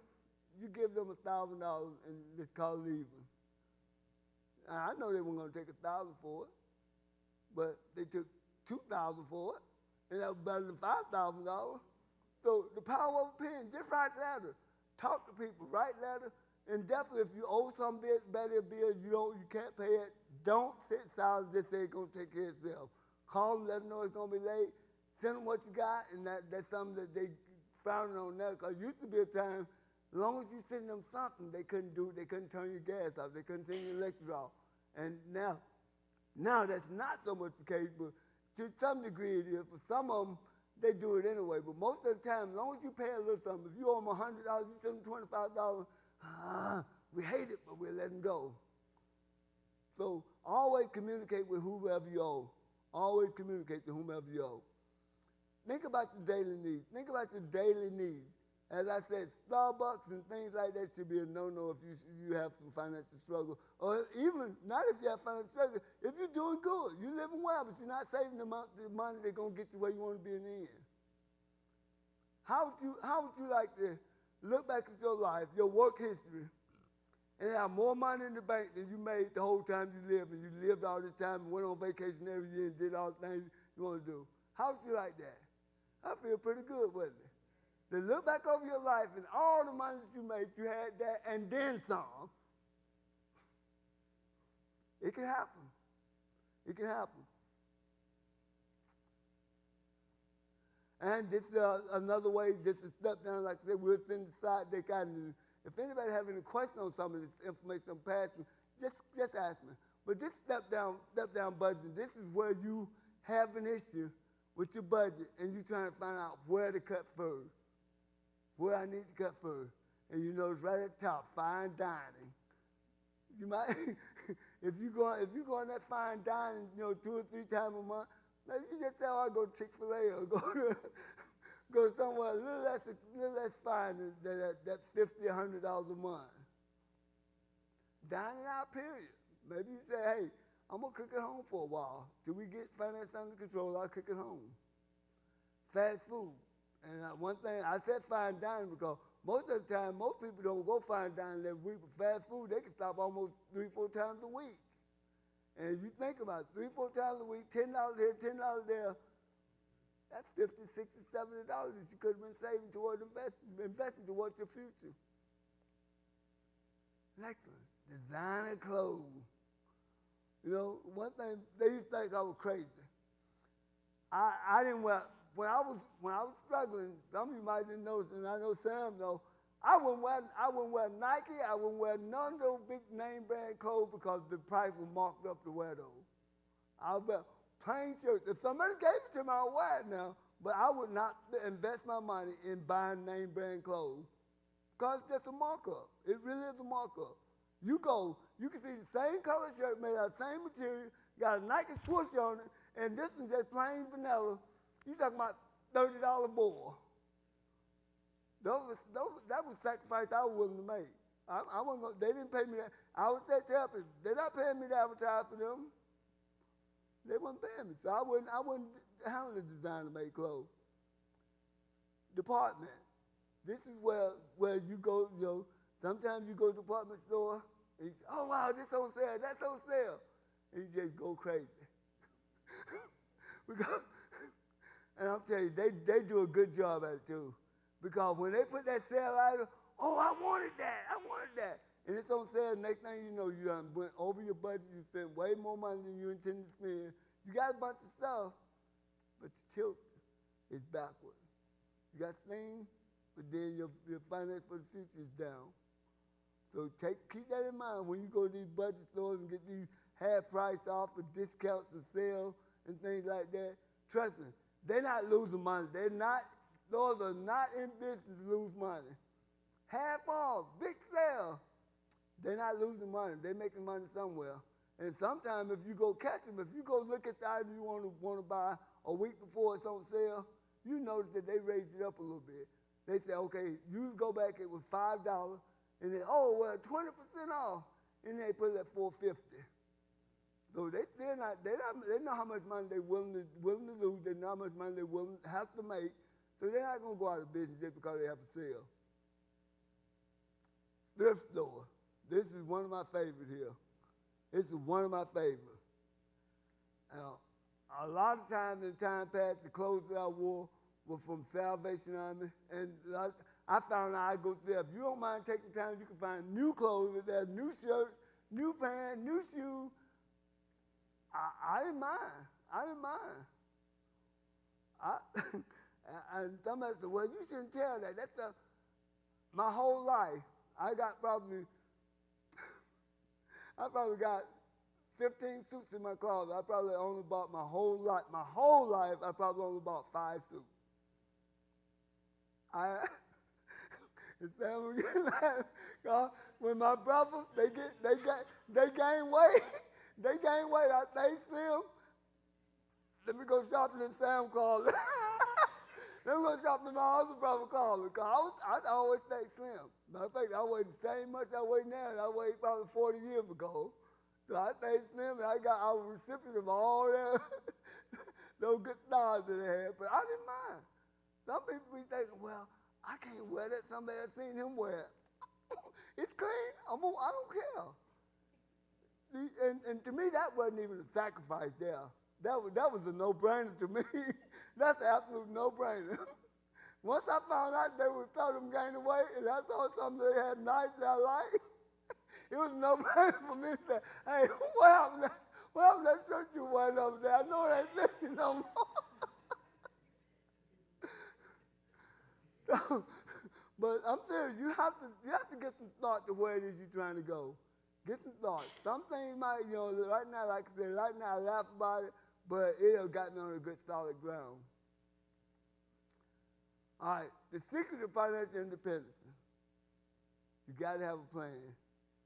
you give them $1,000 and it's called leaving." And I know they weren't going to take $1,000 for it, but they took $2,000 for it, and that was better than $5,000. So the power of a pen, just write letters, talk to people, write letters, and definitely if you owe somebody a bill, you can't pay it, don't sit silent, just say it's going to take care of itself. Call them, let them know it's going to be late, send them what you got, and that's something that they found on that. Because it used to be a time, as long as you send them something, they couldn't turn your gas off, they couldn't turn your electric off. And now that's not so much the case, but to some degree it is. For some of them, they do it anyway. But most of the time, as long as you pay a little something, if you owe them $100, you send them $25, we hate it, but we'll let them go. So always communicate with whoever you owe. Always communicate to whomever you owe. Think about your daily needs. Think about your daily needs. As I said, Starbucks and things like that should be a no-no if you have some financial struggle. Or even, not if you have financial struggle, if you're doing good, you're living well, but you're not saving the money that's going to get you where you want to be in the end. How would you like to look back at your life, your work history, and have more money in the bank than you made the whole time you lived, and you lived all this time and went on vacation every year and did all the things you want to do? How would you like that? I feel pretty good, wouldn't it? To look back over your life and all the money that you made, you had that, and then some. It can happen. It can happen. And this is another way, this is step down, like I said, we'll send the slide deck out. And if anybody have any question on some of this information I'm passing, just ask me. But this step down budget, this is where you have an issue with your budget and you're trying to find out where to cut first. Where I need to cut first. And you notice right at the top, fine dining. You might, if you go on that fine dining, 2 or 3 times a month, maybe you just say, "Oh, I go to Chick-fil-A or go somewhere a little less fine than that $50, $100 a month. Dining out, period. Maybe you say, "Hey, I'm gonna cook at home for a while till we get finance under control. I'll cook at home." Fast food. And one thing, I said fine dining because most of the time, most people don't go fine dining every week, but fast food, they can stop almost 3-4 times a week. And you think about it, 3-4 times a week, $10 here, $10 there, that's $50, $60, $70 that you could have been saving towards investing towards your future. Next one, designer clothes. You know, one thing, they used to think I was crazy. I didn't wear, when I was struggling, some of you might didn't know, and I know Sam know, I wouldn't wear Nike, I wouldn't wear none of those big name brand clothes because the price was marked up to wear those. I would wear plain shirts. If somebody gave it to me, I would wear it now, but I would not invest my money in buying name brand clothes because it's just a markup. It really is a markup. You go, you can see the same color shirt made out of the same material, got a Nike swoosh on it, and this is just plain vanilla. You talking about $30 more. That was sacrifice I was willing to make. I wasn't gonna, they didn't pay me that. I would say tell people, they're not paying me to advertise for them. They weren't paying me, so I wouldn't handle the designer-made clothes. Department. This is where you go, you know, sometimes you go to the department store, and you say, oh, wow, this on sale, that's on sale. And you just go crazy. Because, and I'm telling you, they do a good job at it, too. Because when they put that sale item, oh, I wanted that. And it's on sale, next thing you know, you done went over your budget, you spent way more money than you intended to spend. You got a bunch of stuff, but your tilt is backward. You got things, but then your finance for the future is down. So keep that in mind when you go to these budget stores and get these half price offers, discounts and sales and things like that. Trust me, they're not losing money. Those are not in business to lose money. Half off, big sale. They're not losing money. They're making money somewhere. And sometimes if you go catch them, if you go look at the item you want to buy a week before it's on sale, you notice that they raised it up a little bit. They say, okay, you go back, it was $5, and then, oh, well, 20% off, and they put it at $4.50. So they know how much money they're willing to lose. They know how much money they have to make. So they're not going to go out of business just because they have a sale. Thrift store. This is one of my favorites here. This is one of my favorites. A lot of times in time past, the clothes that I wore were from Salvation Army. And I found out I go there. If you don't mind taking time, you can find new clothes there, new shirts, new pants, new shoes. I didn't mind. And somebody said, well, you shouldn't tell that. That's my whole life. I probably got 15 suits in my closet. I probably only bought my whole life, I probably only bought 5 suits. It's family when my brothers, they gain weight. They gain weight. They slim. Let me go shopping in Sam's closet. Let me go shopping in my other brother's closet. Because I always stay slim. Matter of fact, I weigh the same much I weigh now as I weighed probably 40 years ago. So I stayed slim, and I was a recipient of all that, those good stars that they had. But I didn't mind. Some people be thinking, well, I can't wear that. Somebody else seen him wear it. It's clean. I don't care. And to me, that wasn't even a sacrifice there. That was a no-brainer to me. That's an absolute no-brainer. Once I found out they would tell them gaining weight, and I saw something they had nice that I liked, it was a no-brainer for me to say, hey, what happened to that shirt you wearing over there? I know it ain't fitting no more. But I'm serious, you have to get some thought to where it is you're trying to go. Get some thought. Some things might, right now, like I said, right now I laugh about it, but it has got me on a good solid ground. All right, the secret of financial independence. You got to have a plan.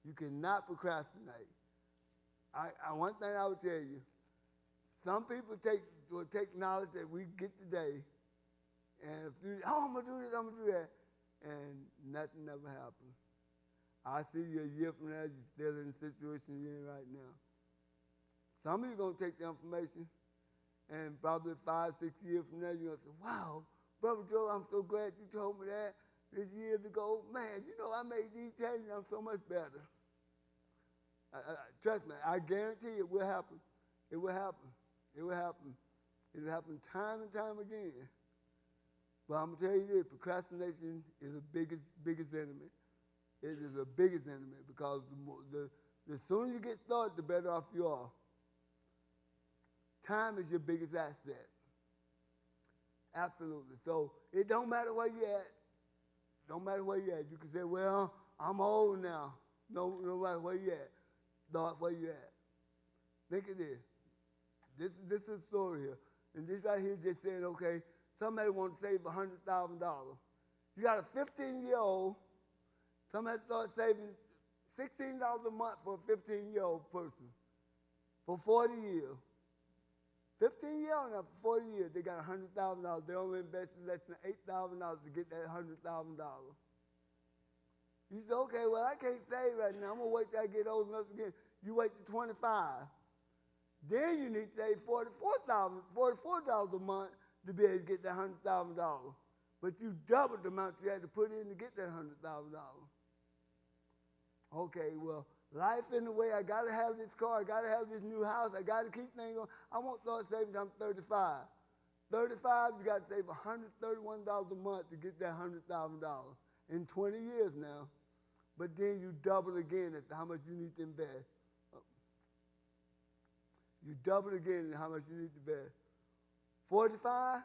You cannot procrastinate. One thing I would tell you, some people will take knowledge that we get today, and I'm going to do this, I'm going to do that, and nothing ever happens. I see you a year from now, you're still in the situation you're in right now. Some of you are going to take the information, and probably 5, 6 years from now, you're going to say, wow, Brother Joe, I'm so glad you told me that. this years ago, man, you know, I made these changes, I'm so much better. Trust me, I guarantee it will happen. It will happen. It will happen. It will happen time and time again. But I'm going to tell you this, procrastination is the biggest enemy. It is the biggest enemy because the sooner you get started, the better off you are. Time is your biggest asset. Absolutely. So it don't matter where you're at. Don't matter where you're at. You can say, well, I'm old now. No matter where you're at. Start where you're at. Think of this. This is a story here. And this right here just saying, okay, somebody wants to save $100,000. You got a 15-year-old, somebody starts saving $16 a month for a 15-year-old person for 40 years. 15 years now, for 40 years, they got $100,000. They only invested less than $8,000 to get that $100,000. You say, okay, well, I can't save right now. I'm going to wait till I get old enough again. You wait till 25. Then you need to save $44 a month to be able to get that $100,000. But you doubled the amount you had to put in to get that $100,000. Okay, well, life in the way, I got to have this car, I got to have this new house, I got to keep things going. I won't start saving until I'm 35. 35, you got to save $131 a month to get that $100,000 in 20 years now. But then you double again as to how much you need to invest. You double again in how much you need to invest. 45,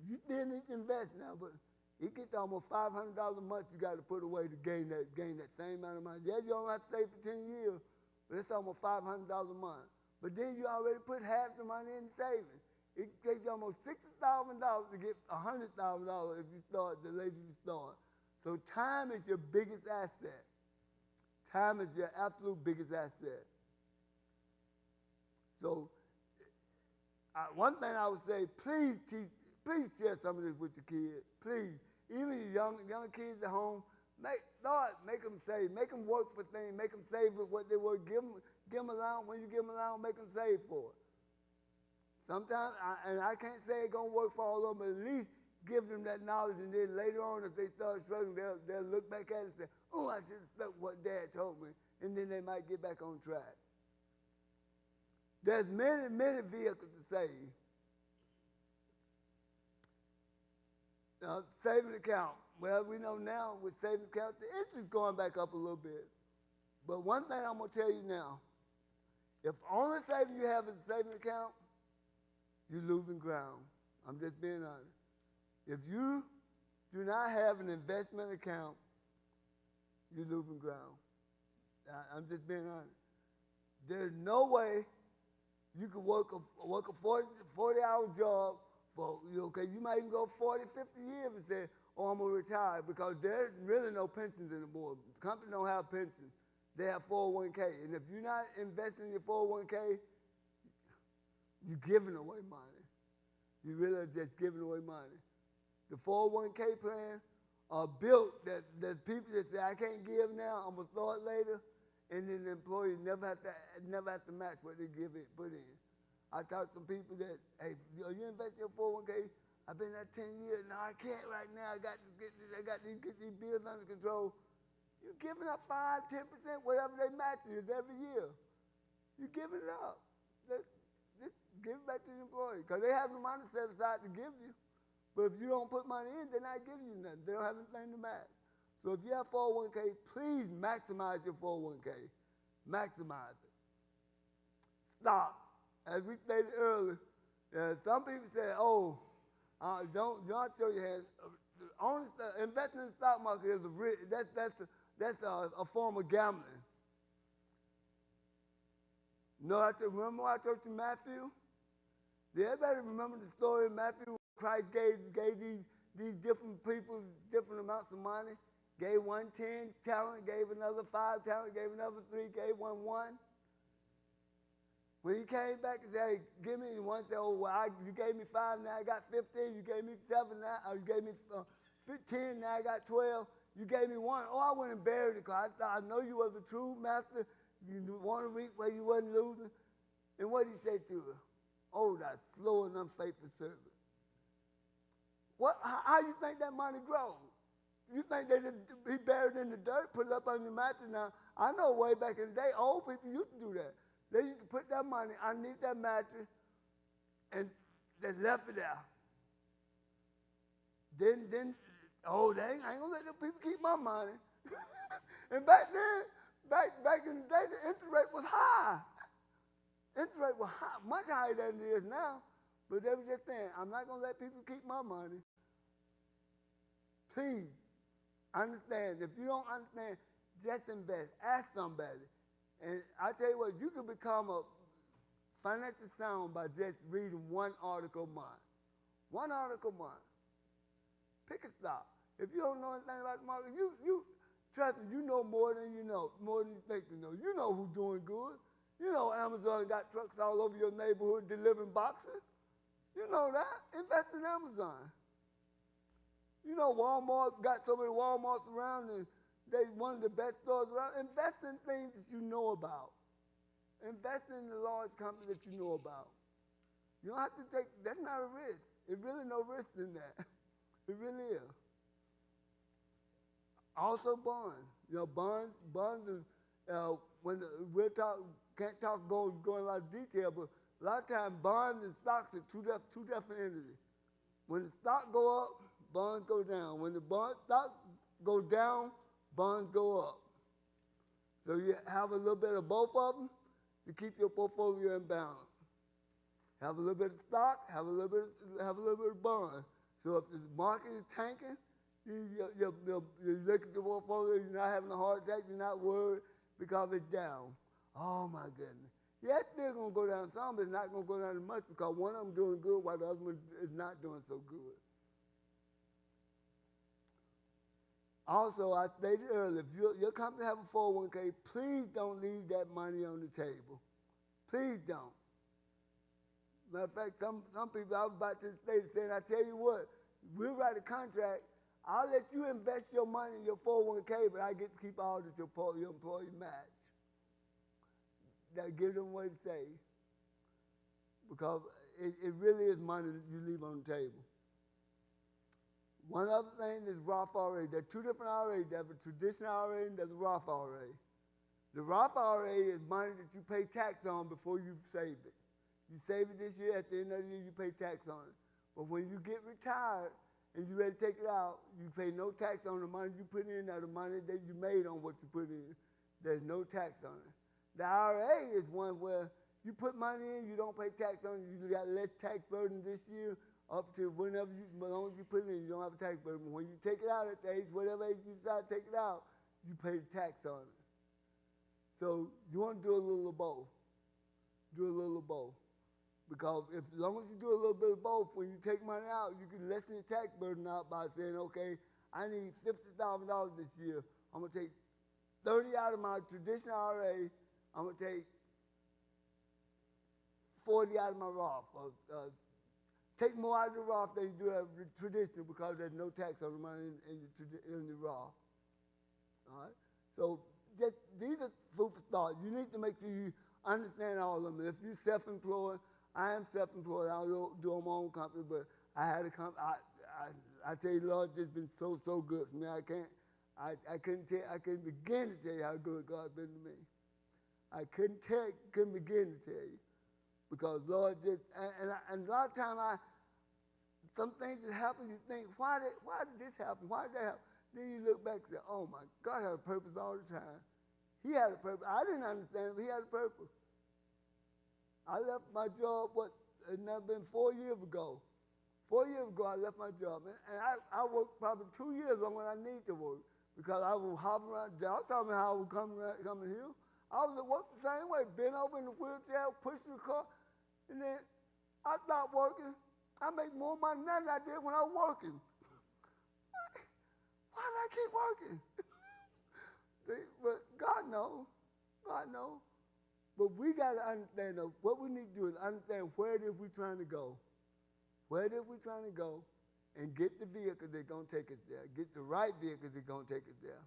you still need to invest now, but it gets almost $500 a month you got to put away to gain that same amount of money. Yeah, you don't have to save for 10 years, but it's almost $500 a month. But then you already put half the money in savings. It takes you almost $60,000 to get $100,000 if you start the later you start. So time is your biggest asset. Time is your absolute biggest asset. So one thing I would say, please share some of this with your kids. Please. Even your young kids at home, make them save. Make them work for things. Make them save with what they work. Give them allowance. When you give them allowance, make them save for it. Sometimes, and I can't say it's going to work for all of them, but at least give them that knowledge, and then later on, if they start struggling, they'll look back at it and say, oh, I should have stuck with what Dad told me, and then they might get back on track. There's many, many vehicles to save. Saving account. Well, we know now with saving account, the interest is going back up a little bit. But one thing I'm going to tell you now, if only saving you have is a saving account, you're losing ground. I'm just being honest. If you do not have an investment account, you're losing ground. I'm just being honest. There's no way you can work a 40-hour job for, you might even go 40, 50 years and say, oh, I'm going to retire, because there's really no pensions anymore. Companies don't have pensions. They have 401k. And if you're not investing in your 401k, you're giving away money. You really are just giving away money. The 401k plans are built that there's people that say, I can't give now, I'm going to start later, and then the employee never have to match what they put in. I talked to some people that, hey, you invest in your 401k, I've been there 10 years, now I can't right now, I got to get these bills under control. You're giving up 5, 10%, whatever they match you every year. You're giving it up. Just give it back to the employee, because they have the money set aside to give you. But if you don't put money in, they're not giving you nothing. They don't have anything to match. So if you have 401k, please maximize your 401k. Maximize it. Stocks. As we stated earlier, some people say, oh, don't show your hands. Investing in the stock market is that's a form of gambling. No, remember what I told you Matthew? Did everybody remember the story of Matthew? Christ gave these different people different amounts of money. Gave one 10 talent, gave another 5 talent, gave another 3, gave one 1. When he came back and said, hey, give me, and one said, oh, well, you gave me 5, now I got 15. You gave me 7, now you gave me 10, now I got 12. You gave me 1. Oh, I went and buried it, because I know you was a true master. You want to reap where you wasn't losing. And what did he say to her? Oh, that slow and unfaithful servant. How you think that money grows? You think they just be buried in the dirt, put it up on your mattress now? I know way back in the day, old people used to do that. They used to put that money underneath that mattress and they left it there. Then, I ain't gonna let them people keep my money. And back then, back in the day, the interest rate was high. Interest rate was high, much higher than it is now. But they were just saying, I'm not gonna let people keep my money. Please, understand. If you don't understand, just invest. Ask somebody. And I tell you what, you can become a financially sound by just reading one article a month. One article a month. Pick a stock. If you don't know anything about the market, you trust me, you know more than you know, more than you think you know. You know who's doing good. You know Amazon got trucks all over your neighborhood delivering boxes. You know that. Invest in Amazon. You know Walmart got so many Walmarts around and they one of the best stores around. Invest in things that you know about. Invest in the large company that you know about. You don't have to take, that's not a risk. There's really no risk in that. It really is. Also bonds. You know, bonds is, when we'll talk, can't talk, go in a lot of detail, but a lot of times bonds and stocks are two different entities. When the stock go up, bonds go down. When the stock go down, bonds go up. So you have a little bit of both of them to keep your portfolio in balance. Have a little bit of stock, have a little bit of bond. So if the market is tanking, you look at the portfolio, you're not having a heart attack, you're not worried because it's down. Oh my goodness. Yeah, it's still going to go down some, but it's not going to go down as much because one of them doing good while the other one is not doing so good. Also, I stated earlier, if your company have a 401k, please don't leave that money on the table. Please don't. Matter of fact, some people, I was about to say, saying, I tell you what, we'll write a contract, I'll let you invest your money in your 401k, but I get to keep all that your employee match. That gives them a way to save. Because it really is money that you leave on the table. One other thing is Roth IRA. There are two different IRAs. There's a traditional IRA and there's a Roth IRA. The Roth IRA is money that you pay tax on before you save it. You save it this year, at the end of the year, you pay tax on it. But when you get retired and you're ready to take it out, you pay no tax on the money you put in or the money that you made on what you put in. There's no tax on it. The IRA is one where you put money in, you don't pay tax on it. You got less tax burden this year up to whenever as long as you put it in, you don't have a tax burden. But when you take it out at the age, whatever age you decide to take it out, you pay the tax on it. So you want to do a little of both. Do a little of both. Because as long as you do a little bit of both, when you take money out, you can lessen your tax burden out by saying, okay, I need $50,000 this year. I'm going to take 30 out of my traditional IRA. I'm going to take 40 out of my Roth. Take more out of the Roth than you do out of the traditional because there's no tax on the money in the Roth. All right? So these are food for thought. You need to make sure you understand all of them. If you're self-employed, I am self-employed. I don't do my own company, but I had a company. I tell you, Lord, just been so good for me. I couldn't begin to tell you how good God's been to me. I couldn't begin to tell you. Because Lord just, and a lot of times some things that happen, you think, why did this happen? Why did that happen? Then you look back and say, oh my, God had a purpose all the time. He had a purpose. I didn't understand it, but he had a purpose. I left my job, it never been 4 years ago. 4 years ago, I left my job. And I worked probably 2 years longer than I need to work because I was hopping around. Y'all tell me how I was coming here. I was at work the same way, bent over in the wheelchair, pushing the car. And then I stopped working. I make more money now than I did when I was working. Why did I keep working? But God knows. God knows. But we got to understand, though, what we need to do is understand where it is we're trying to go. Where it is we're trying to go and get the vehicle that's going to take us there. Get the right vehicle that's going to take us there.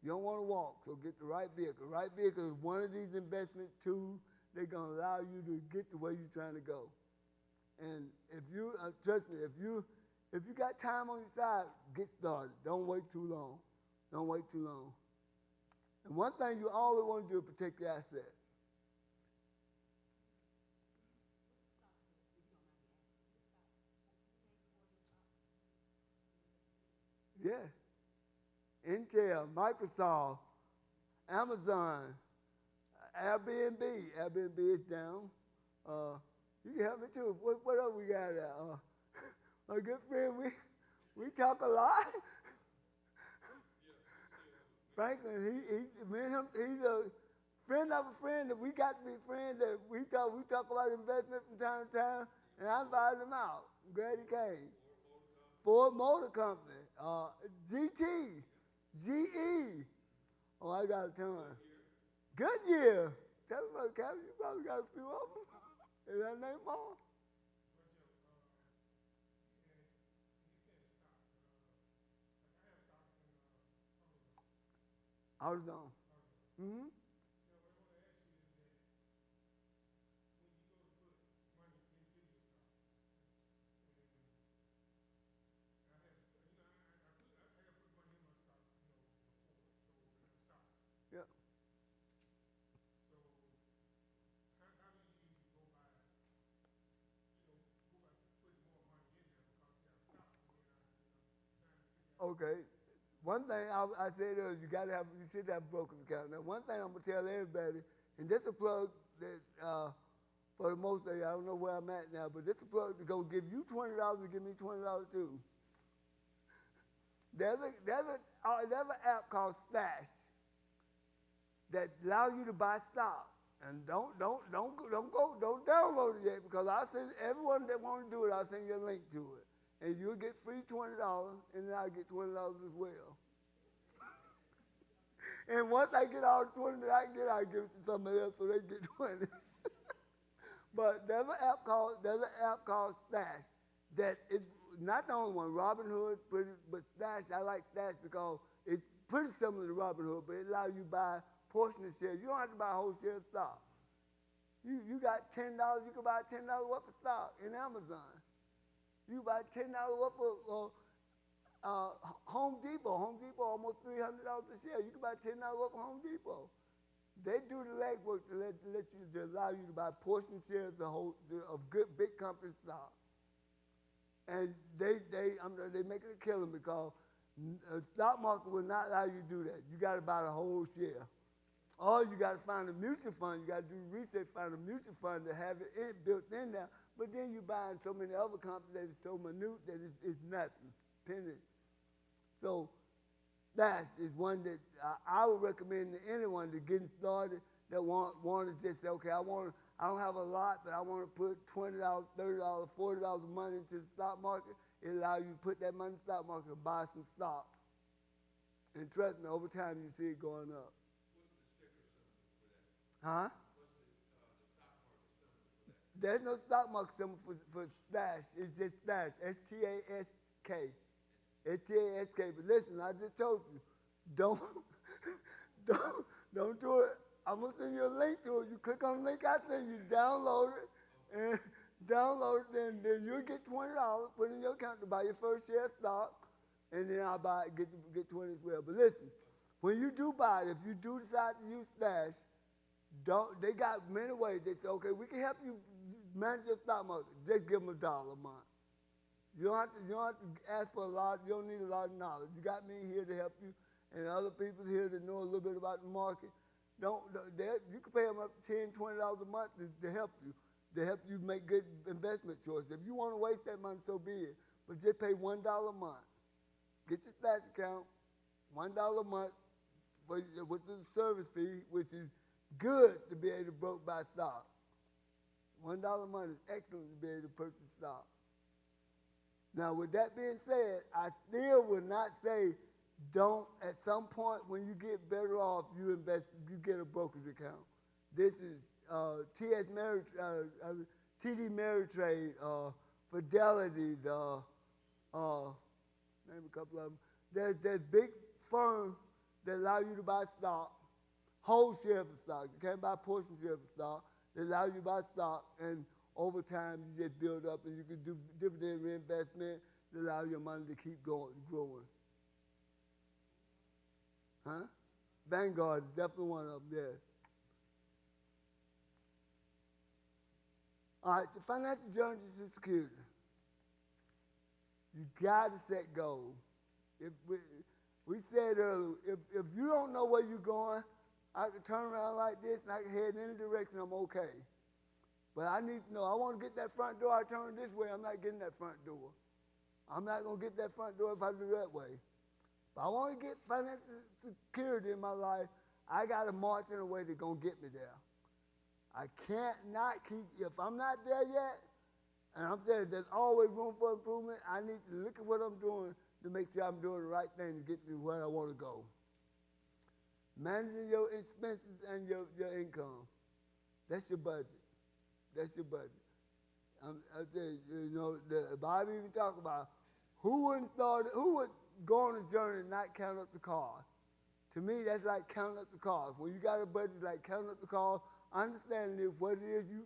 You don't want to walk, so get the right vehicle. Right vehicle is one of these investment tools that's going to allow you to get to where you're trying to go. And if you, trust me, if if you got time on your side, get started. Don't wait too long. Don't wait too long. And one thing you always want to do is protect your assets. Yeah. Intel, Microsoft, Amazon, Airbnb. Airbnb is down. You can help me too. What else we got there? My good friend, we talk a lot. Franklin, me and him, he's a friend of a friend that we got to be friends that we talk about investment from time to time, and I invited him out. I'm glad he came. Ford Motor Company, GT, GE. Oh, I got a ton. Goodyear. Tell me about Captain. You probably got a few of them. Is that name on? I was on. Mm-hmm. Yeah. Okay. One thing I said is you should have a broker's account. Now, one thing I'm gonna tell everybody, and this is a plug that for the most of you, I don't know where I'm at now, but this is a plug that's gonna give you $20 and give me $20 too. There's an app called Stash that allows you to buy stock. And don't download it yet because I'll send everyone that want to do it, I'll send you a link to it. And you'll get free $20, and then I'll get $20 as well. And once I get all the 20 that I get, I'll give it to somebody else so they get 20. But there's an app called Stash that is not the only one. Robinhood, but Stash, I like Stash because it's pretty similar to Robinhood, but it allows you to buy portion of shares. You don't have to buy a whole share of stock. You got $10, you can buy $10 worth of stock in Amazon. You buy $10 worth of Home Depot. Home Depot almost $300 a share. You can buy $10 worth of Home Depot. They do the legwork to allow you to buy portion shares of good big company stock. And they making a killing because the stock market will not allow you to do that. You got to buy the whole share. Or you got to find a mutual fund. You got to do research, find a mutual fund to have it built in there. But then you're buying so many other companies that is so minute that it's nothing, penny. So that is one that I would recommend to anyone to getting started that want to just say, okay, I don't have a lot, but I want to put $20, $30, $40 of money into the stock market. It allows you to put that money in the stock market and buy some stock. And trust me, over time you see it going up. Huh? There's no stock market symbol for Stash. It's just Stash. S-T-A-S-K. S-T-A-S-K. But listen, I just told you, don't do it. I'm gonna send you a link to it. You click on the link I send you, download it, and then you'll get $20, put in your account to buy your first share of stock, and then I'll get 20 as well. But listen, when you do buy it, if you do decide to use Stash, they got many ways. They say, okay, we can help you manage your stock market. Just give them $1 a month. You don't have to ask for a lot. You don't need a lot of knowledge. You got me here to help you, and other people here that know a little bit about the market. You can pay them up to $10, $20 a month to help you make good investment choices. If you want to waste that money, so be it. But just pay $1 a month. Get your Stash account, $1 a month with the service fee, which is good to be able to buy stock. $1 a month is excellent to be able to purchase stock. Now, with that being said, I still would not say don't, at some point when you get better off, you get a broker's account. This is TD Ameritrade, Fidelity, name a couple of them. There's big firms that allow you to buy stock, whole share of the stock. You can't buy portion share of the stock. They allow you to buy stock, and over time you just build up, and you can do dividend reinvestment. to allow your money to keep growing. Huh? Vanguard is definitely one of them, yes. All right, the financial journey to security. You got to set goals. If we said earlier, if you don't know where you're going, I can turn around like this and I can head in any direction, I'm okay. But I need to know, I want to get that front door, I turn this way, I'm not getting that front door. I'm not going to get that front door if I do that way. If I want to get financial security in my life, I got to march in a way that's going to get me there. I can't not keep, if I'm not there yet, and I'm saying there's always room for improvement, I need to look at what I'm doing to make sure I'm doing the right thing to get to where I want to go. Managing your expenses and your income. That's your budget. That's your budget. I say, you know, the Bible even talks about who would go on a journey and not count up the cost. To me, that's like counting up the cost. When you got a budget, like counting up the cost, understanding what it is you're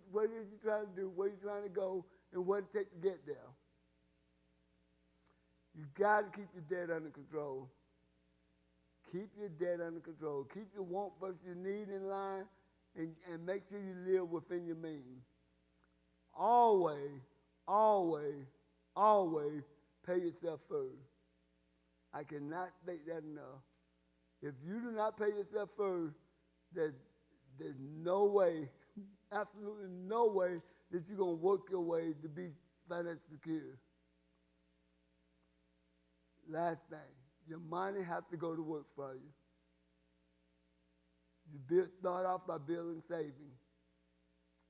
trying to do, where you're trying to go, and what it takes to get there. You got to keep your debt under control. Keep your debt under control. Keep your want versus your need in line, and make sure you live within your means. Always, always, always pay yourself first. I cannot state that enough. If you do not pay yourself first, there's no way, absolutely no way, that you're going to work your way to be financially secure. Last thing, your money has to go to work for you. You start off by building savings.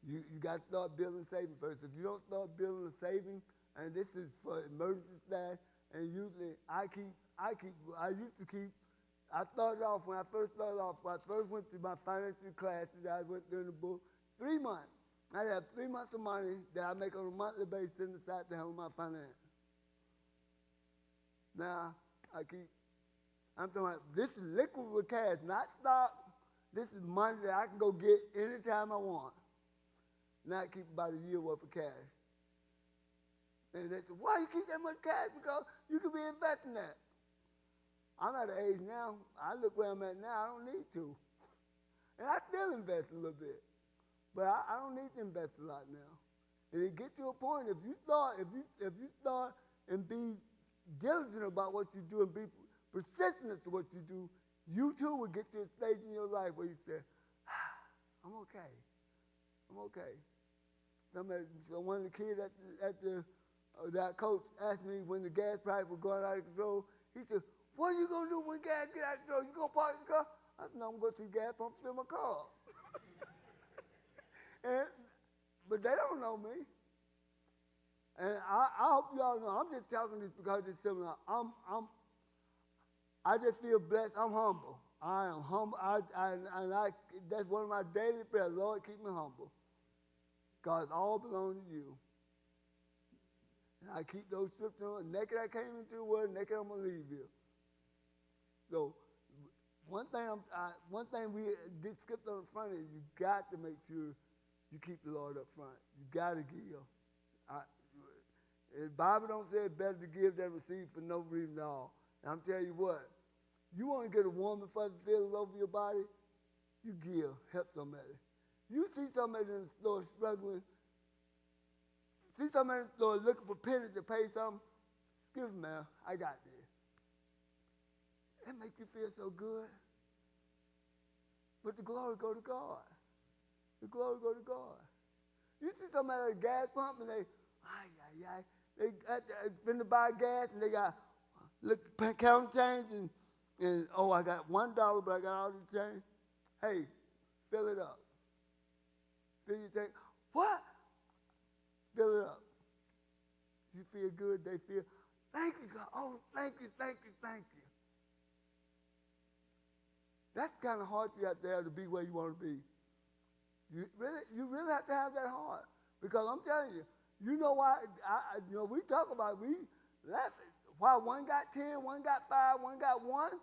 You got to start building savings first. If you don't start building a savings, and this is for emergency stash, and usually I started off, when I first went to my financial classes, I went through the book, 3 months. I have 3 months of money that I make on a monthly basis in the side to handle my finance. Now, I'm talking about, this is liquid with cash, not stock. This is money that I can go get anytime I want. Now I keep about a year worth of cash. And they said, why you keep that much cash? Because you could be investing that. I'm at an age now, I look where I'm at now, I don't need to. And I still invest a little bit. But I don't need to invest a lot now. And it gets to a point, if you start and be diligent about what you do and be persistent to what you do, you too will get to a stage in your life where you say, I'm okay. I'm okay. So one of the kids that coach asked me when the gas price was going out of control, he said, what are you going to do when gas get out of control? You going to park the car? I said, no, I'm going to go to the gas pump and fill my car. But they don't know me. And I hope you all know, I'm just talking this because it's similar. I just feel blessed. I'm humble. I am humble. That's one of my daily prayers. Lord, keep me humble. God, it all belongs to you. And I keep those scriptures on. Naked I came into the world, naked I'm going to leave you. So one thing we did skip on the front is you got to make sure you keep the Lord up front. You got to give. The Bible don't say it's better to give than receive for no reason at all. And I'm telling you what, you want to get a warm and fuzzy feeling over your body, you give, help somebody. You see somebody in the store struggling, see somebody in the store looking for pennies to pay something, excuse me, man, I got this. That makes you feel so good. But the glory go to God. The glory go to God. You see somebody at a gas pump and they finna buy gas and they got counting change and I got $1, but I got all the change. Hey, fill it up. Fill your tank. What? Fill it up. You feel good, they feel, thank you, God. Oh, thank you, thank you, thank you. That's kind of hard you out there to be where you want to be. You really have to have that heart. Because I'm telling you, you know why, we talk about, why one got 10, one got 5, one got 1.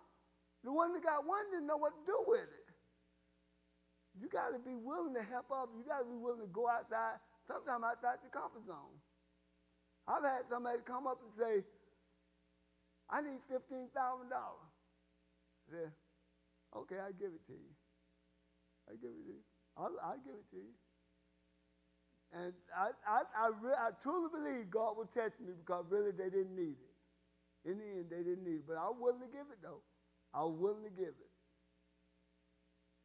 The one that got 1 didn't know what to do with it. You got to be willing to help up. You got to be willing to go outside, sometimes outside your comfort zone. I've had somebody come up and say, I need $15,000. I said, okay, I give it to you. I give it to you. I give it to you. And I truly believe God will test me because really they didn't need it. In the end, they didn't need it. But I was willing to give it, though. I was willing to give it.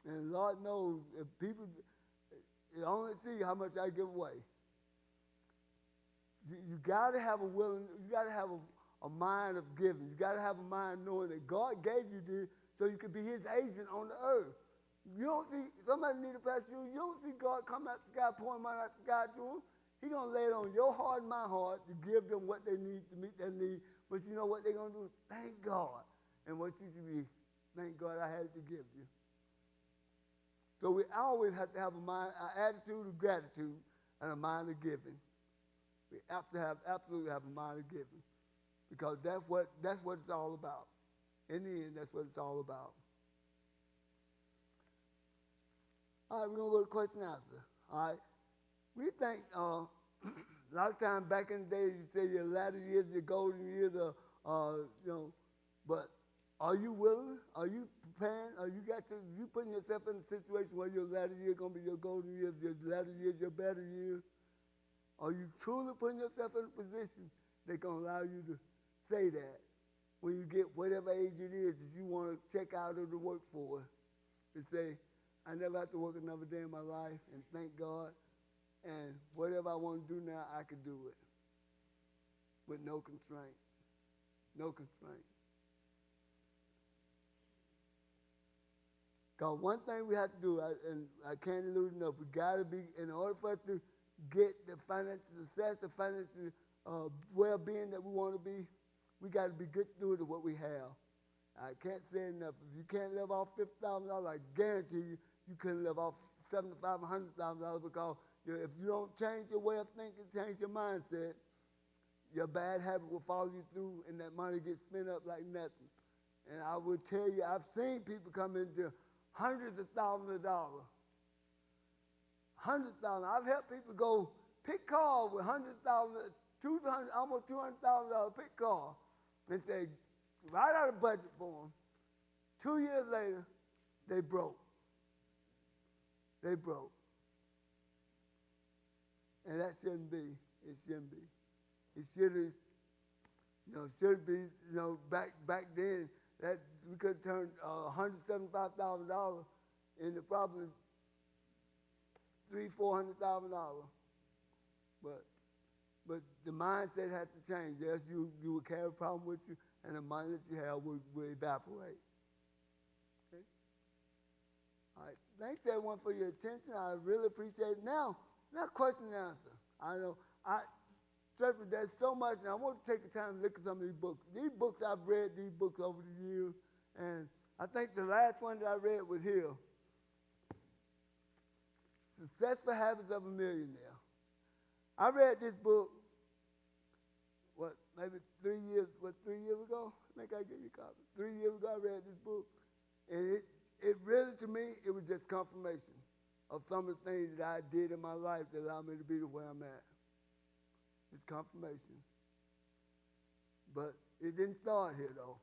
And Lord knows, if people only see how much I give away. You got to have a mind of giving. You got to have a mind knowing that God gave you this so you could be his agent on the earth. You don't see, somebody need a pass you don't see God come out the sky, pouring money out the sky to them. He's going to lay it on your heart and my heart to give them what they need to meet their need. But you know what they're going to do? Thank God. And what you should be, thank God I had to give you. So we always have to have an attitude of gratitude and a mind of giving. We have to absolutely have a mind of giving, because that's what it's all about. In the end, that's what it's all about. All right, we're gonna go to question and answer. All right, we think a lot of times back in the days you say your latter years, your golden years, but are you willing? Are you preparing? You putting yourself in a situation where your latter year gonna be your golden years, your latter years, your better years? Are you truly putting yourself in a position that's going to allow you to say that when you get whatever age it is that you want to check out of the workforce, to say, I never have to work another day in my life, and thank God, and whatever I want to do now, I can do it with no constraint. No constraint. Because one thing we have to do, and I can't allude enough, we got to be, in order for us to get the financial success, the financial well-being that we want to be, we got to be good stewards of what we have. I can't say enough. If you can't live off $50,000, I guarantee you, you couldn't live off $75,000, $100,000, because if you don't change your way of thinking, change your mindset, your bad habit will follow you through, and that money gets spent up like nothing. And I will tell you, I've seen people come into hundreds of thousands of dollars. $100,000. I've helped people go pick cars with $100,000, almost $200,000 pick car, and say, right out of budget for them. 2 years later, they broke. They broke. And that shouldn't be. It shouldn't be. It should be, back then, that we could have turned $175,000 into probably $300,000-$400,000. But the mindset has to change. Yes, you will carry a problem with you, and the money that you have will evaporate. Okay? All right. Thanks everyone for your attention. I really appreciate it. Now question and answer. I know there's so much, and I want to take the time to look at some of these books. These books, I've read these books over the years, and I think the last one that I read was here, Successful Habits of a Millionaire. I read this book, maybe 3 years ago? I think I gave you a copy. 3 years ago I read this book, and it really, to me, it was just confirmation of some of the things that I did in my life that allowed me to be where I'm at. It's confirmation. But it didn't start here, though.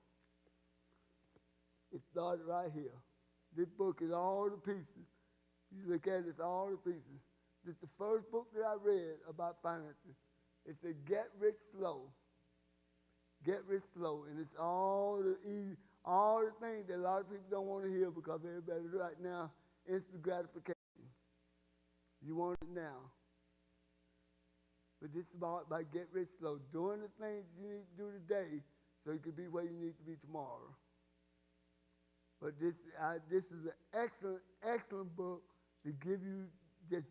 It started right here. This book is all the pieces. You look at it, it's all the pieces. This is the first book that I read about finances. It said, Get Rich Slow. Get Rich Slow. And it's all the things that a lot of people don't want to hear because everybody right now, instant gratification. You want it now. But this is about get rich slow, doing the things you need to do today so you can be where you need to be tomorrow. But this is an excellent, excellent book to give you just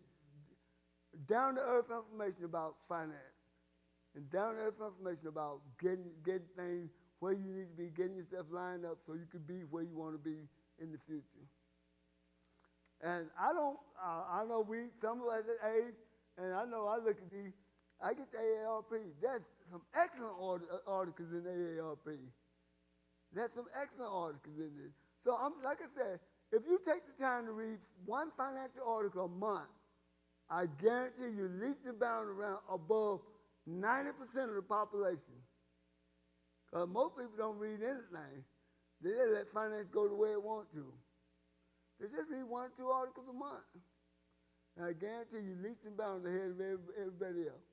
down-to-earth information about finance and down-to-earth information about getting things where you need to be, getting yourself lined up so you can be where you want to be in the future. And I know some of us at age, and I know I look at these, I get the AARP. That's some excellent articles in the AARP. There's some excellent articles in there. So like I said, if you take the time to read one financial article a month, I guarantee you leaps and bounds around above 90% of the population. Because most people don't read anything. They just let finance go the way it wants to. They just read 1 or 2 articles a month. And I guarantee you, leaps and bounds ahead of everybody else.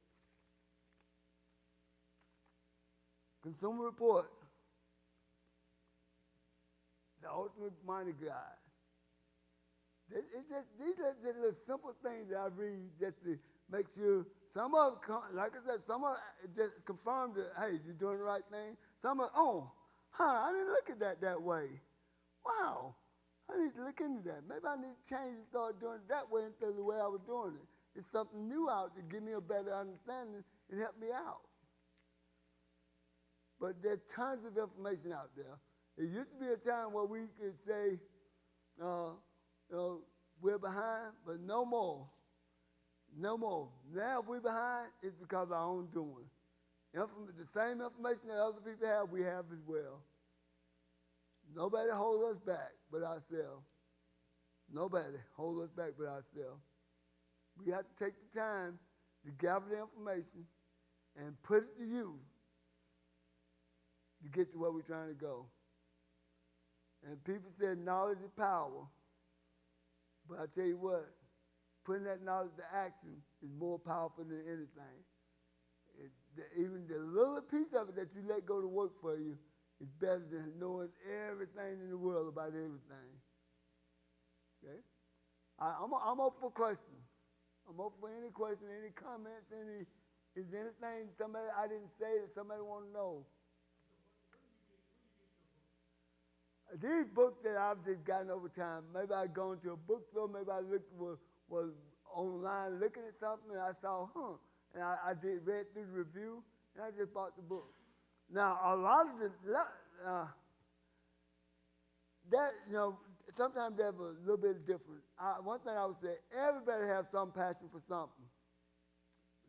Consumer Report, the ultimate money guide. It's just, these are just little simple things that I read just to make sure. Some of it, like I said, some of it just confirm that, hey, you're doing the right thing. Some of it, I didn't look at that way. Wow, I need to look into that. Maybe I need to change and start doing it that way instead of the way I was doing it. It's something new out to give me a better understanding and help me out. But there's tons of information out there. It used to be a time where we could say, we're behind, but no more. No more. Now if we're behind, it's because of our own doing. The same information that other people have, we have as well. Nobody holds us back but ourselves. Nobody holds us back but ourselves. We have to take the time to gather the information and put it to use to get to where we're trying to go. And people said knowledge is power. But I tell you what, putting that knowledge to action is more powerful than anything. Even the little piece of it that you let go to work for you is better than knowing everything in the world about everything. Okay? I'm open for questions. I'm open for any questions, any comments, is there anything somebody I didn't say that somebody want to know? These books that I've just gotten over time, maybe I go into a bookstore, maybe I was online looking at something and I saw, and I read through the review and I just bought the book. Now a lot of sometimes they're a little bit different. One thing I would say, everybody has some passion for something.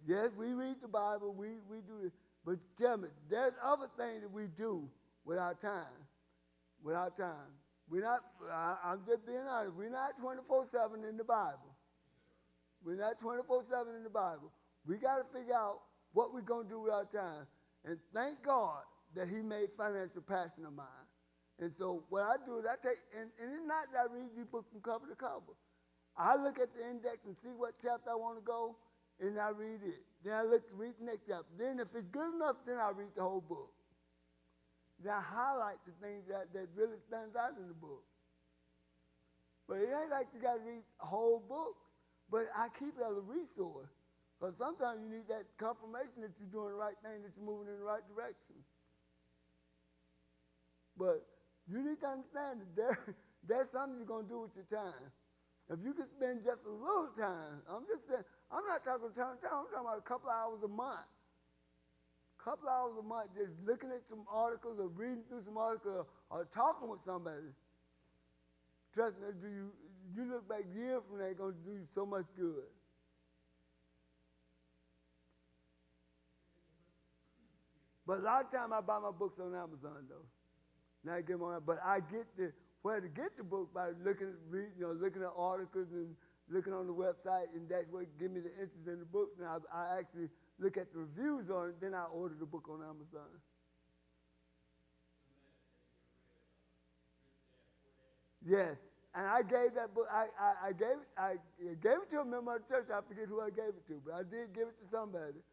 Yes, we read the Bible, we do it, but tell me, there's other things that we do with our time. With our time. We're not, I'm just being honest, we're not 24/7 in the Bible. We're not 24/7 in the Bible. We got to figure out what we're going to do with our time. And thank God that he made financial passion of mine. And so what I do is I take, and it's not that I read these books from cover to cover. I look at the index and see what chapter I want to go, and I read it. Then I read the next chapter. Then if it's good enough, then I read the whole book. Then I highlight the things that really stands out in the book. But it ain't like you got to read a whole book, but I keep it as a resource. Because sometimes you need that confirmation that you're doing the right thing, that you're moving in the right direction. But you need to understand that there's something you're going to do with your time. If you can spend just a little time, I'm not talking time, I'm talking about a couple hours a month. Couple hours a month just looking at some articles or reading through some articles or talking with somebody. Trust me, you look back years from now, it's going to do you so much good. But a lot of times I buy my books on Amazon though. Now I get them on, but I get where to get the book by looking at articles and looking on the website, and that's what give me the interest in the book. Now I actually look at the reviews on it, then I order the book on Amazon. Yes, and I gave that book. I gave it to a member of the church. I forget who I gave it to, but I did give it to somebody.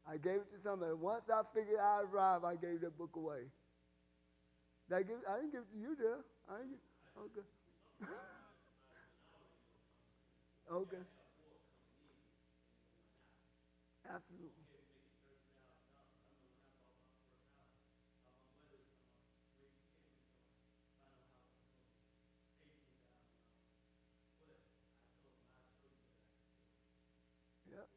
I gave it to somebody. Once I figured I arrived, I gave that book away. I didn't give it to you, there. Okay. Okay. Absolutely. Yep.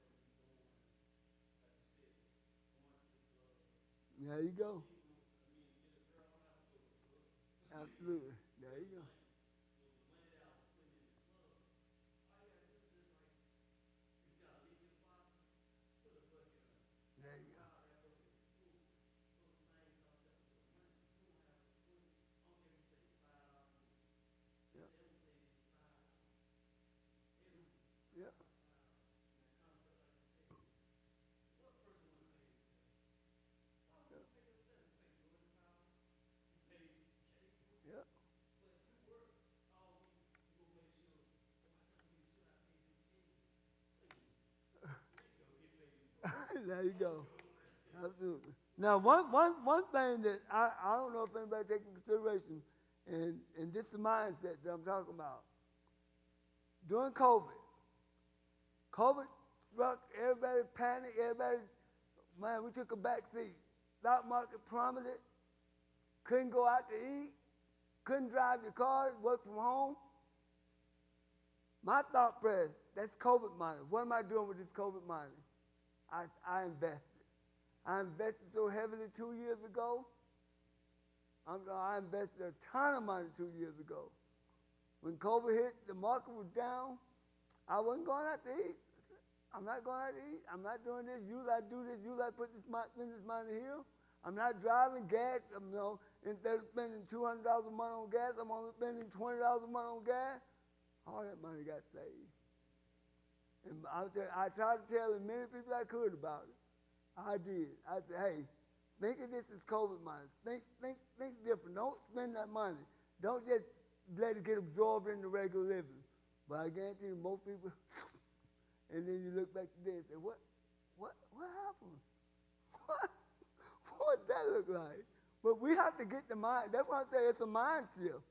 There you go. Absolutely. There you go. There you go. Yep. Yep. There you go. Absolutely. Now, one thing that I don't know if anybody takes into consideration, and this is the mindset that I'm talking about. During COVID struck, everybody panicked, everybody, man, we took a back seat. Stock market plummeted, couldn't go out to eat, couldn't drive your car, work from home. My thought process, that's COVID money. What am I doing with this COVID money? I invested. I invested so heavily 2 years ago. I invested a ton of money 2 years ago. When COVID hit, the market was down. I wasn't going out to eat. I'm not going out to eat. I'm not doing this. You like do this. You like put this spend this money here. I'm not driving gas. Instead of spending $200 a month on gas, I'm only spending $20 a month on gas. All that money got saved. And I tried to tell as many people I could about it. I did. I said, hey, think of this as COVID money. Think different. Don't spend that money. Don't just let it get absorbed into regular living. But I guarantee you, most people, and then you look back today and say, what happened? What that look like? But we have to get the mind. That's why I say it's a mind shift.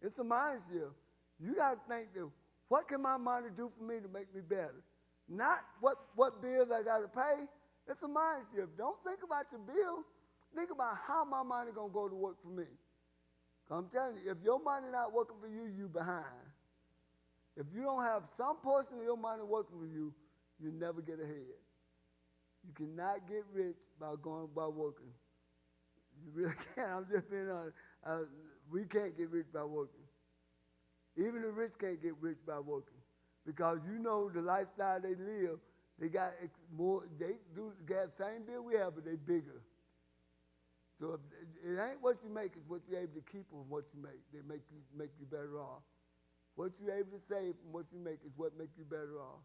It's a mind shift. You got to think that, what can my money do for me to make me better? Not what bills I got to pay. It's a mind shift. Don't think about your bill. Think about how my money going to go to work for me. 'Cause I'm telling you, if your money not working for you, you behind. If you don't have some portion of your money working for you, you never get ahead. You cannot get rich by working. You really can't. I'm just being honest. We can't get rich by working. Even the rich can't get rich by working, because you know the lifestyle they live. They got more. They do get the same bill we have, but they bigger. So it ain't what you make; it's what you're able to keep from what you make. They make you better off. What you're able to save from what you make is what makes you better off.